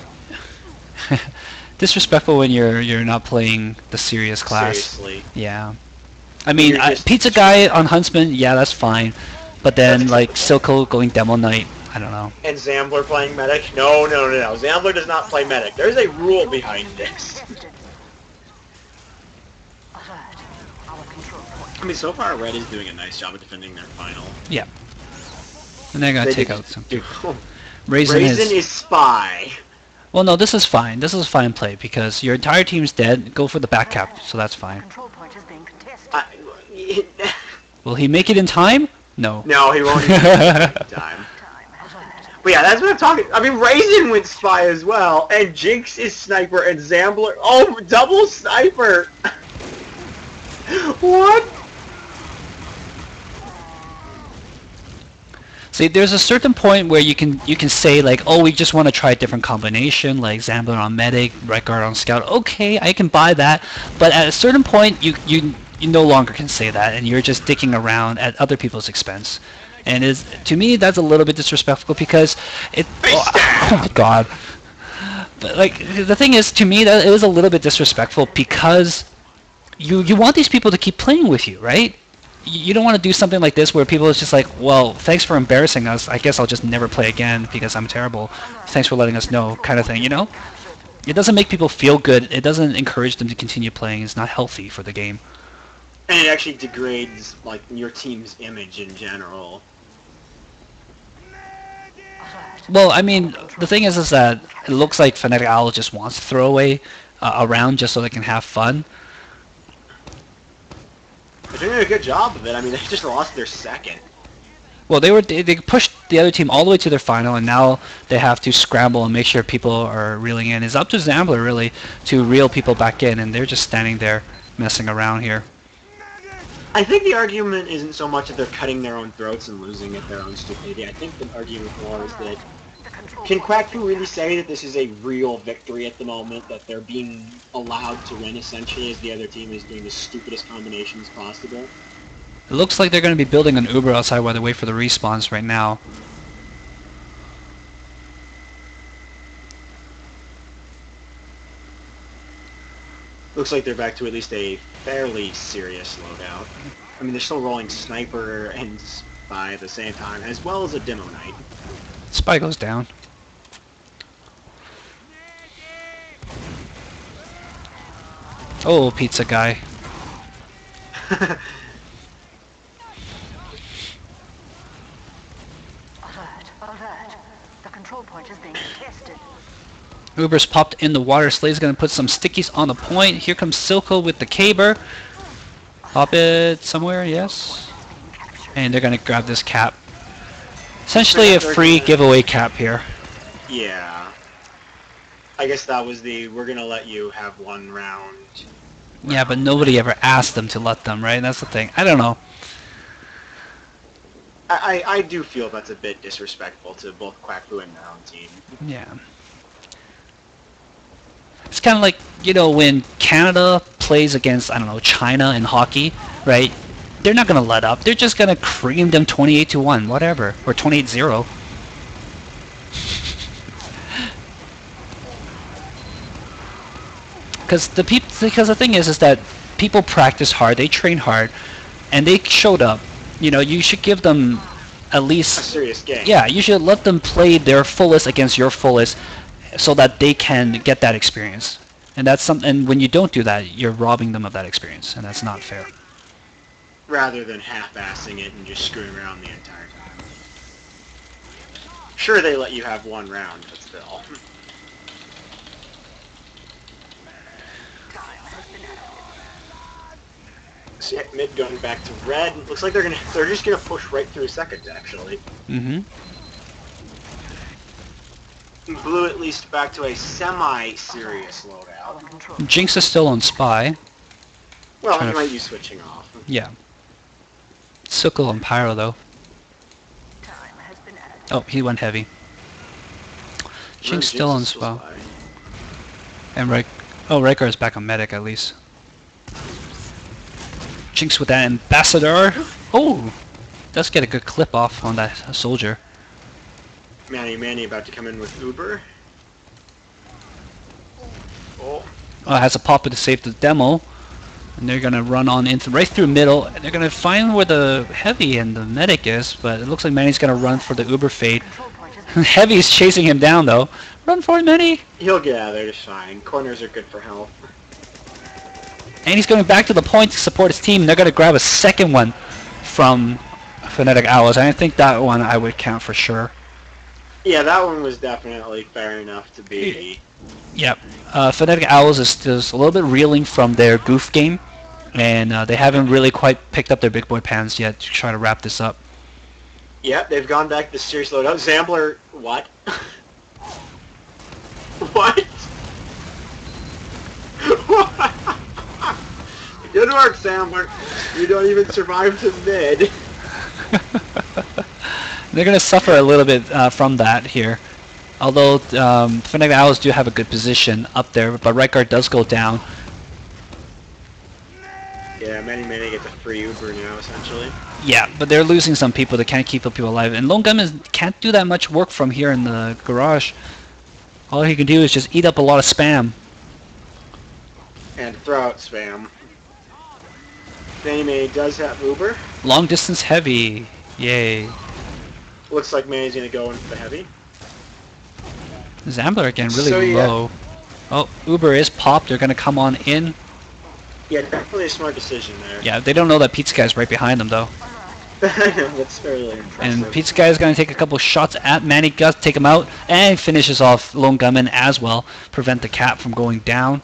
B: disrespectful when you're not playing the serious class.
A: Seriously.
B: Yeah. I mean, Pizza Guy on Huntsman, yeah, that's fine. But then, like, Silco going Demo Knight, I don't know.
A: And Zambler playing Medic? No. Zambler does not play Medic. There's a rule behind this. I mean, so far, Red is doing a nice job of defending their final.
B: Yeah. And they're going to take out some.
A: Raisin is Spy.
B: Well, no, this is fine. This is fine play because your entire team's dead. Go for the back cap, so that's fine. Will he make it in time? No.
A: No, he won't make it in time. But yeah, that's what I'm talking. I mean, Raisin went Spy as well, and Jinx is Sniper, and Zambler. Oh, double Sniper! What?
B: See, there's a certain point where you can say like, oh, we just want to try a different combination, like Zambler on Medic, Right Guard on Scout. Okay, I can buy that, but at a certain point, you no longer can say that, and you're just dicking around at other people's expense. And to me, that's a little bit disrespectful because it. Oh my God! But like the thing is, to me, that it was a little bit disrespectful because you want these people to keep playing with you, right? You don't want to do something like this where people is just like, well, thanks for embarrassing us. I guess I'll just never play again because I'm terrible. Thanks for letting us know, kind of thing, you know? It doesn't make people feel good. It doesn't encourage them to continue playing. It's not healthy for the game.
A: And it actually degrades, like, your team's image in general.
B: Well, I mean, the thing is that it looks like Phonetic Owl just wants to throw away a round just so they can have fun.
A: They're doing a good job of it. I mean, they just lost their second.
B: Well, they pushed the other team all the way to their final, and now they have to scramble and make sure people are reeling in. It's up to Zambler, really, to reel people back in, and they're just standing there messing around here.
A: I think the argument isn't so much that they're cutting their own throats and losing at their own stupidity. I think the argument more is that can Quack Fu really say that this is a real victory at the moment, that they're being allowed to win essentially as the other team is doing the stupidest combinations possible?
B: It looks like they're going to be building an Uber outside while they wait for the respawns right now.
A: Looks like they're back to at least a fairly serious loadout. I mean, they're still rolling Sniper and Spy at the same time, as well as a Demo Knight.
B: Spy goes down. Oh, Pizza Guy.
C: Alert, alert. The control point is being tested.
B: Uber's popped in the water. Slay's going to put some stickies on the point. Here comes Silco with the caber. Pop it somewhere, yes. And they're going to grab this cap. Essentially a free giveaway cap here.
A: Yeah. I guess that was the, we're going to let you have one round.
B: Yeah, but nobody ever asked them to let them, right? That's the thing. I don't know.
A: I do feel that's a bit disrespectful to both Quack Fu and their own team.
B: Yeah. It's kind of like, you know, when Canada plays against, I don't know, China in hockey, right? They're not going to let up. They're just going to cream them 28-1, whatever. Or 28-0. Because the thing is that people practice hard, they train hard, and they showed up. You know, you should give them at least...
A: a serious game.
B: Yeah, you should let them play their fullest against your fullest so that they can get that experience. And that's something. And when you don't do that, you're robbing them of that experience, and that's not fair.
A: Rather than half-assing it and just screwing around the entire time. Sure, they let you have one round, but still. See, mid going back to red. Looks like they're just gonna push right through second, actually.
B: Mm-hmm.
A: Blue at least back to a semi-serious loadout.
B: Jinx is still on spy.
A: Well, he might be switching off.
B: Yeah. Suckle on pyro though. Oh, he went heavy. Jinx still on spy. And Riker is back on medic at least. Jinx with that ambassador. Oh, does get a good clip off on that soldier.
A: Manny about to come in with Uber. Oh.
B: Has a pop to save the demo. And they're gonna run on into right through middle, and they're gonna find where the heavy and the medic is, but it looks like Manny's gonna run for the Uber fade. Heavy is chasing him down though. Run for it, Manny!
A: He'll get out of there just fine. Corners are good for health.
B: And he's going back to the point to support his team. They're gonna grab a second one from Phonetic Owls. I think that one I would count for sure.
A: Yeah, that one was definitely fair enough to be.
B: Yep. Phonetic Owls is just a little bit reeling from their goof game, and they haven't really quite picked up their big boy pants yet to try to wrap this up.
A: Yep, they've gone back to serious loadout. Zambler, what? What? Good work, Zambler. You don't even survive to mid.
B: They're going to suffer a little bit from that here. Although Phonetic Owls do have a good position up there, but right guard does go down.
A: Yeah, Manny gets a free Uber now, essentially.
B: Yeah, but they're losing some people. They can't keep the people alive. And Lone Gunman can't do that much work from here in the garage. All he can do is just eat up a lot of spam.
A: And throw out spam. Manny does have Uber.
B: Long distance heavy. Yay.
A: Looks like Manny's going to go in for the heavy.
B: Zambler again, really low. Oh, Uber is popped. They're going to come on in.
A: Yeah, definitely a smart decision there.
B: Yeah, they don't know that Pizza Guy's right behind them, though.
A: That's fairly impressive.
B: And Pizza Guy is going to take a couple shots at Manny Gus, take him out, and finishes off Lone Gunman as well, prevent the cap from going down.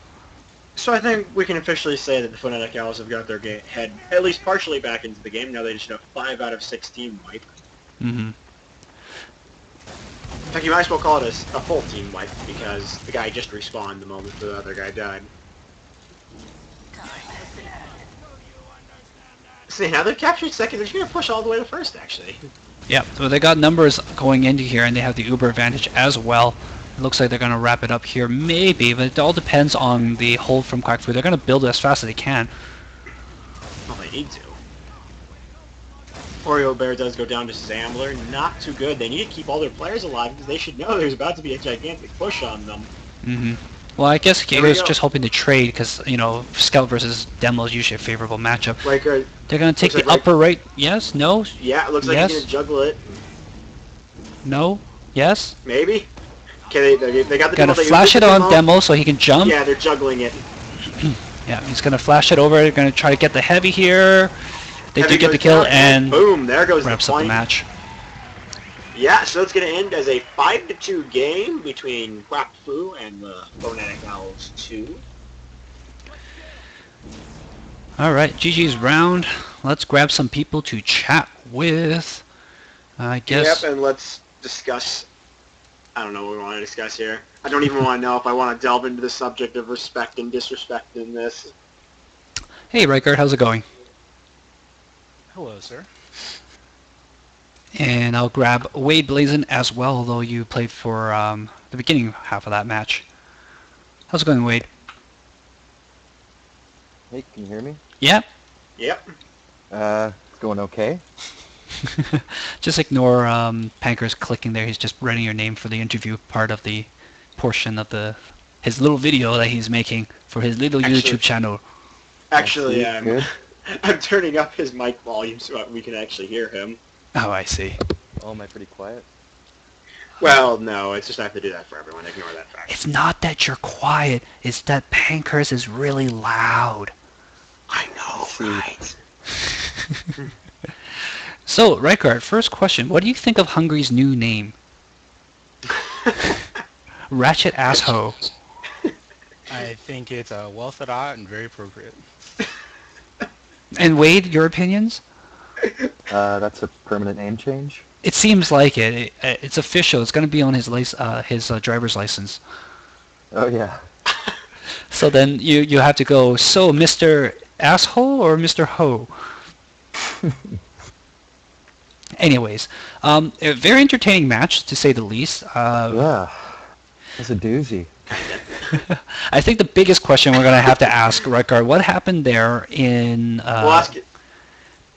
A: So I think we can officially say that the Phonetic Owls have got their head at least partially back into the game. Now they just have 5 out of 6 team wipe.
B: Mm-hmm.
A: In fact, you might as well call it a full team wipe because the guy just respawned the moment the other guy died. See, now they've captured second. They're just going to push all the way to first, actually.
B: Yeah, so they got numbers going into here, and they have the Uber advantage as well. It looks like they're going to wrap it up here, maybe, but it all depends on the hold from Quack. They're going to build it as fast as they can.
A: Well, they need to. Oreo Bear does go down to Zambler. Not too good. They need to keep all their players alive because they should know there's about to be a gigantic push on them.
B: Mm-hmm. Well, I guess he was just hoping to trade because, you know, Scout versus Demo is usually a favorable matchup.
A: Riker,
B: they're going to take the upper right. Yes? No?
A: Yeah, it looks like he's going to juggle it.
B: No? Yes?
A: Maybe? Okay, they got the
B: demo. Gonna flash it on Demo so he can jump.
A: Yeah, they're juggling it.
B: Yeah, he's going to flash it over. They're going to try to get the heavy here. They do get the kill, and
A: boom, there goes the
B: wraps up the match.
A: Yeah, so it's going to end as a 5-2 game between Quack Fu and the Phonetic Owls 2.
B: Alright, GG's round. Let's grab some people to chat with. I guess.
A: Yep, and let's discuss. I don't know what we want to discuss here. I don't even want to know if I want to delve into the subject of respect and disrespect in this.
B: Hey, Riker, how's it going?
D: Hello, sir.
B: And I'll grab Wade Blazin as well, although you played for the beginning half of that match. How's it going, Wade?
E: Hey, can you hear me?
B: Yeah.
A: Yep.
E: It's going okay.
B: Just ignore Panker's clicking there. He's just writing your name for the interview part of the portion of his little video that he's making for his little YouTube channel.
A: Actually, I'm turning up his mic volume so we can actually hear him.
B: Oh, I see.
E: Oh, am I pretty quiet?
A: Well, no, it's just I have to do that for everyone. Ignore that fact.
B: It's not that you're quiet. It's that Pancurse is really loud.
A: I know,
E: See.
A: right?
B: So, Rykard, first question. What do you think of Hungary's new name? Ratchet Assho.
D: I think it's well thought out and very appropriate.
B: And Wade, your opinions?
E: That's a permanent name change.
B: It seems like it. It's official. It's going to be on his driver's license.
E: Oh yeah.
B: So then you have to go, so Mr. Asshole or Mr. Ho? Anyways, a very entertaining match, to say the least.
E: Yeah. It's a doozy.
B: I think the biggest question we're going to have to ask, Rykard, what happened there in...
A: We'll ask it.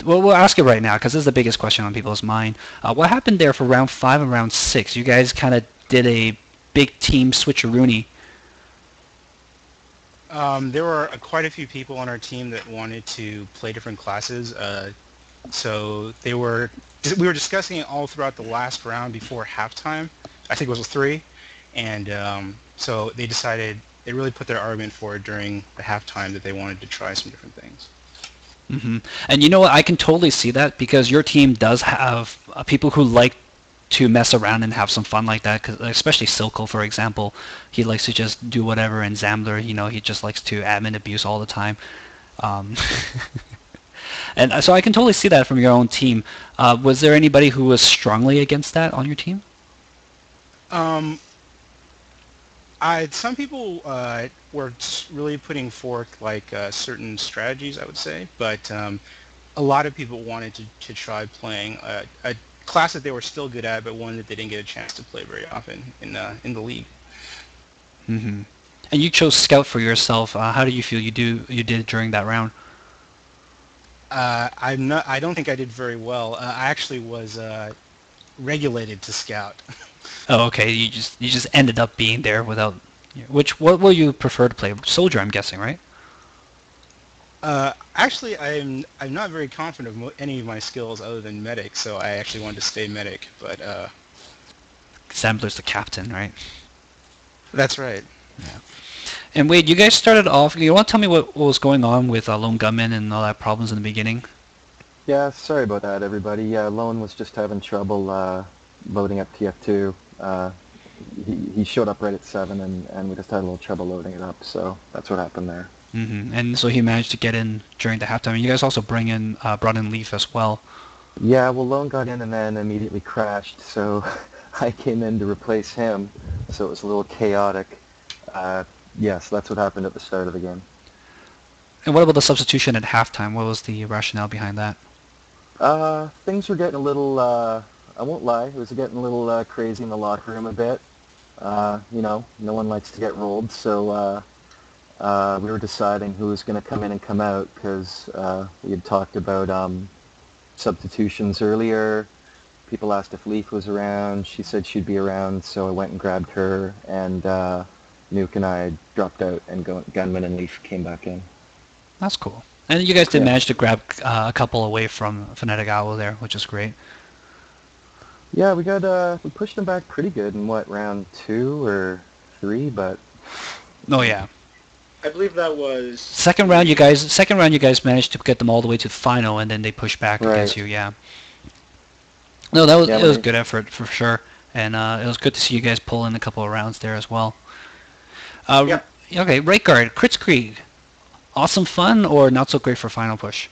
B: Well, we'll ask it right now, because this is the biggest question on people's mind. What happened there for round 5 and round 6? You guys kind of did a big team switcheroony.
D: There were quite a few people on our team that wanted to play different classes. So we were discussing it all throughout the last round before halftime. I think it was 3. And so they decided, they really put their argument forward during the halftime that they wanted to try some different things.
B: Mm-hmm. And you know what? I can totally see that, because your team does have people who like to mess around and have some fun like that. 'Cause especially Silko, for example, he likes to just do whatever, and Zambler, he just likes to admin abuse all the time. And so I can totally see that from your own team. Was there anybody who was strongly against that on your team?
D: Some people were really putting forth certain strategies, I would say, but a lot of people wanted to try playing a class that they were still good at, but one that they didn't get a chance to play very often in the league.
B: Mm-hmm. And you chose Scout for yourself. How do you feel you did during that round?
D: I don't think I did very well. I actually was regulated to Scout.
B: Oh, okay. You just ended up being there without. What will you prefer to play? Soldier, I'm guessing, right?
D: Actually, I'm not very confident of any of my skills other than medic, so I actually wanted to stay medic. But
B: Zambler's the captain, right?
D: that's right.
B: Yeah. And Wade, you guys started off. You want to tell me what was going on with Lone Gunman and all that problems in the beginning?
E: Yeah, sorry about that, everybody. Yeah, Lone was just having trouble loading up TF2. He showed up right at 7, and we just had a little trouble loading it up, so that's what happened there.
B: Mm-hmm. And so he managed to get in during the halftime. And you guys also brought in Leaf as well.
E: Yeah, well, Lone got in and then immediately crashed, so I came in to replace him, so it was a little chaotic. Yes, that's what happened at the start of the game.
B: And what about the substitution at halftime? What was the rationale behind that?
E: Things were getting a little, I won't lie, it was getting a little crazy in the locker room a bit. No one likes to get rolled, so we were deciding who was going to come in and come out, because we had talked about substitutions earlier. People asked if Leaf was around. She said she'd be around, so I went and grabbed her, and Nuke and I dropped out, and Gunman and Leaf came back in.
B: That's cool. And you guys did manage to grab a couple away from Phonetic Owl there, which is great.
E: Yeah, we pushed them back pretty good in round 2 or 3, but...
B: Oh yeah.
A: I believe that was...
B: Second round you guys managed to get them all the way to the final, and then they pushed back against you, yeah. No, it was good effort for sure. And it was good to see you guys pull in a couple of rounds there as well.
A: Yep.
B: Okay, right guard, Kritzkrieg. Awesome fun or not so great for final push?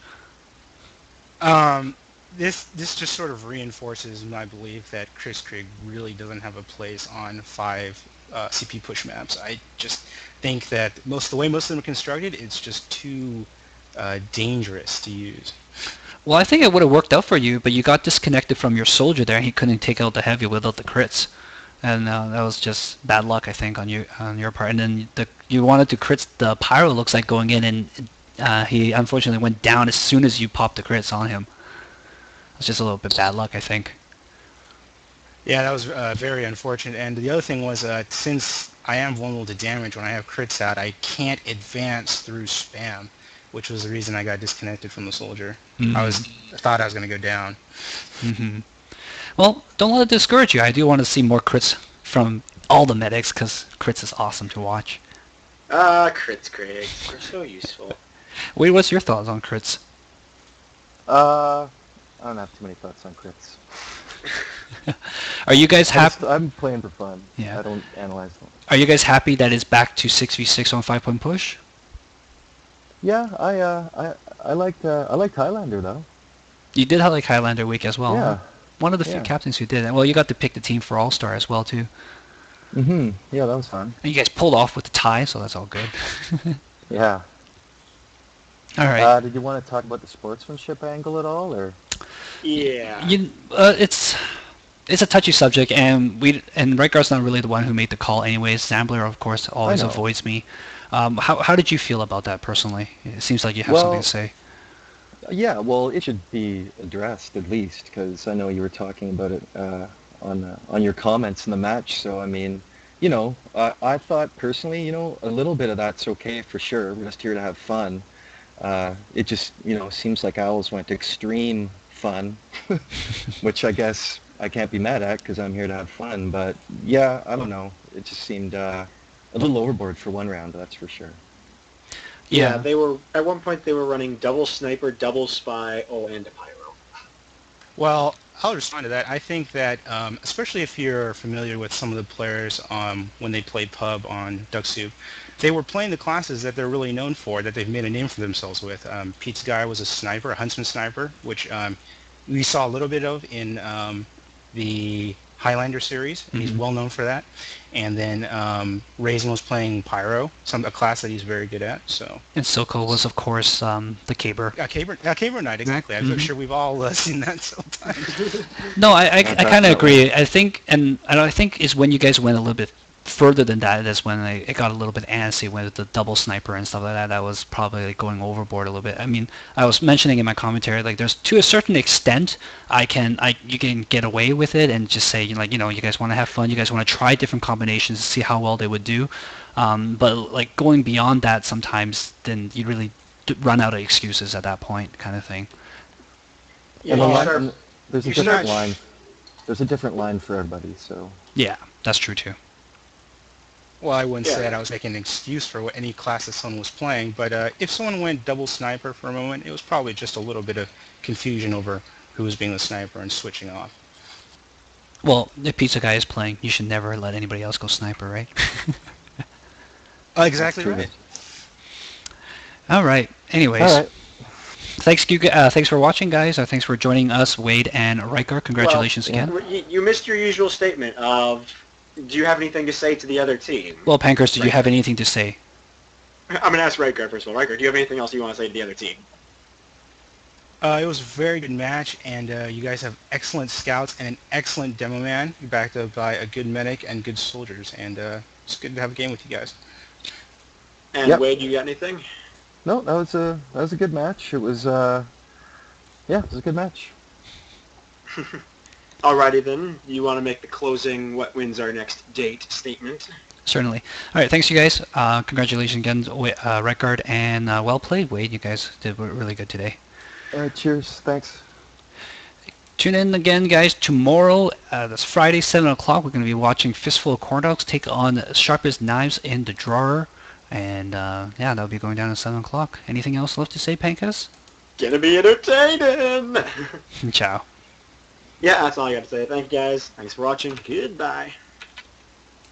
D: This just sort of reinforces my belief that Kritzkrieg really doesn't have a place on 5 CP push maps. I just think that the way most of them are constructed, it's just too dangerous to use.
B: Well, I think it would have worked out for you, but you got disconnected from your soldier there, and he couldn't take out the heavy without the crits. And that was just bad luck, I think, on your part. And then you wanted to crit the pyro, looks like, going in, and he unfortunately went down as soon as you popped the crits on him. It's just a little bit bad luck, I think.
D: Yeah, that was very unfortunate. And the other thing was, since I am vulnerable to damage when I have crits out, I can't advance through spam, which was the reason I got disconnected from the soldier.
B: Mm-hmm.
D: I thought I was going to go down.
B: Mm-hmm. Well, don't let it discourage you. I do want to see more crits from all the medics because crits is awesome to watch.
A: Crits, Craig. They're so useful.
B: Wade, what's your thoughts on crits?
E: I don't have too many thoughts on crits.
B: Are you guys happy?
E: I'm playing for fun.
B: Yeah.
E: I don't analyze them.
B: Are you guys happy that it's back to 6v6 on 5-point push?
E: Yeah, I liked Highlander though.
B: You did have like Highlander week as well.
E: Yeah.
B: Huh? One of the few
E: Yeah.
B: captains who did. Well, you got to pick the team for All-Star as well too.
E: Mm-hmm. Yeah, that was fun.
B: And you guys pulled off with the tie, so that's all good.
E: Yeah.
B: All right.
E: Did you want to talk about the sportsmanship angle at all, or?
A: Yeah.
B: It's a touchy subject, and Rygar's not really the one who made the call anyways. Zambler, of course, always
E: know.
B: avoids me. How did you feel about that personally? It seems like you have something to say.
E: Yeah, well, it should be addressed at least, because I know you were talking about it on your comments in the match. So I mean, I thought personally, a little bit of that's okay for sure. We're just here to have fun. It just, seems like Owls went extreme fun, which I guess I can't be mad at because I'm here to have fun. But yeah, I don't know. It just seemed a little overboard for one round, that's for sure.
A: Yeah, they were at one point they were running double sniper, double spy, and a pyro.
D: Well, I'll respond to that. I think that, especially if you're familiar with some of the players when they played pub on Ducksoup, they were playing the classes that they're really known for, that they've made a name for themselves with. Pete's guy was a sniper, a huntsman sniper, which we saw a little bit of in the Highlander series. Mm-hmm. He's well known for that. And then Raisin was playing Pyro, a class that he's very good at. So.
B: And Silco was, of course, the Caber.
D: Caber Knight, exactly. I'm sure we've all seen that sometimes.
B: No, I kind of agree. I think is when you guys went a little bit further than that, that's when it got a little bit antsy with the double sniper and stuff like that. That was probably like going overboard a little bit. I mean, I was mentioning in my commentary, like there's to a certain extent you can get away with it and just say, you guys want to have fun, you guys want to try different combinations to see how well they would do. But like going beyond that sometimes, then you really run out of excuses at that point, kind of thing.
A: Yeah,
E: and there's a different line. There's a different line for everybody, so.
B: Yeah, that's true too.
D: Well, I wouldn't say that I was making an excuse for any class that someone was playing, but if someone went double sniper for a moment, it was probably just a little bit of confusion over who was being the sniper and switching off.
B: Well, if Pizza Guy is playing, you should never let anybody else go sniper, right?
D: Exactly right.
B: All right. Anyways.
E: All right.
B: Thanks for watching, guys. Thanks for joining us, Wade and Rygar. Congratulations again.
A: You missed your usual statement of, do you have anything to say to the other team?
B: Well, Pankers, did you have anything to say?
A: I'm going to ask Rygar first of all. Rygar, do you have anything else you want to say to the other team?
D: It was a very good match, and you guys have excellent scouts and an excellent demo man, backed up by a good medic and good soldiers, and it's good to have a game with you guys.
A: And Wade, you got anything?
E: No, that was a good match. It was it was a good match.
A: Alrighty then, you want to make the closing what wins our next date statement?
B: Certainly. All right, thanks you guys. Congratulations again, Rygar, and well played, Wade. You guys did really good today.
E: All right, cheers. Thanks.
B: Tune in again, guys. Tomorrow, that's Friday, 7 o'clock, we're going to be watching Fistful of Corn Dogs take on Sharpest Knives in the Drawer. And, that'll be going down at 7 o'clock. Anything else left to say, Pankas?
A: Gonna be entertaining!
B: Ciao.
A: Yeah, that's all I got to say. Thank you, guys. Thanks for watching. Goodbye.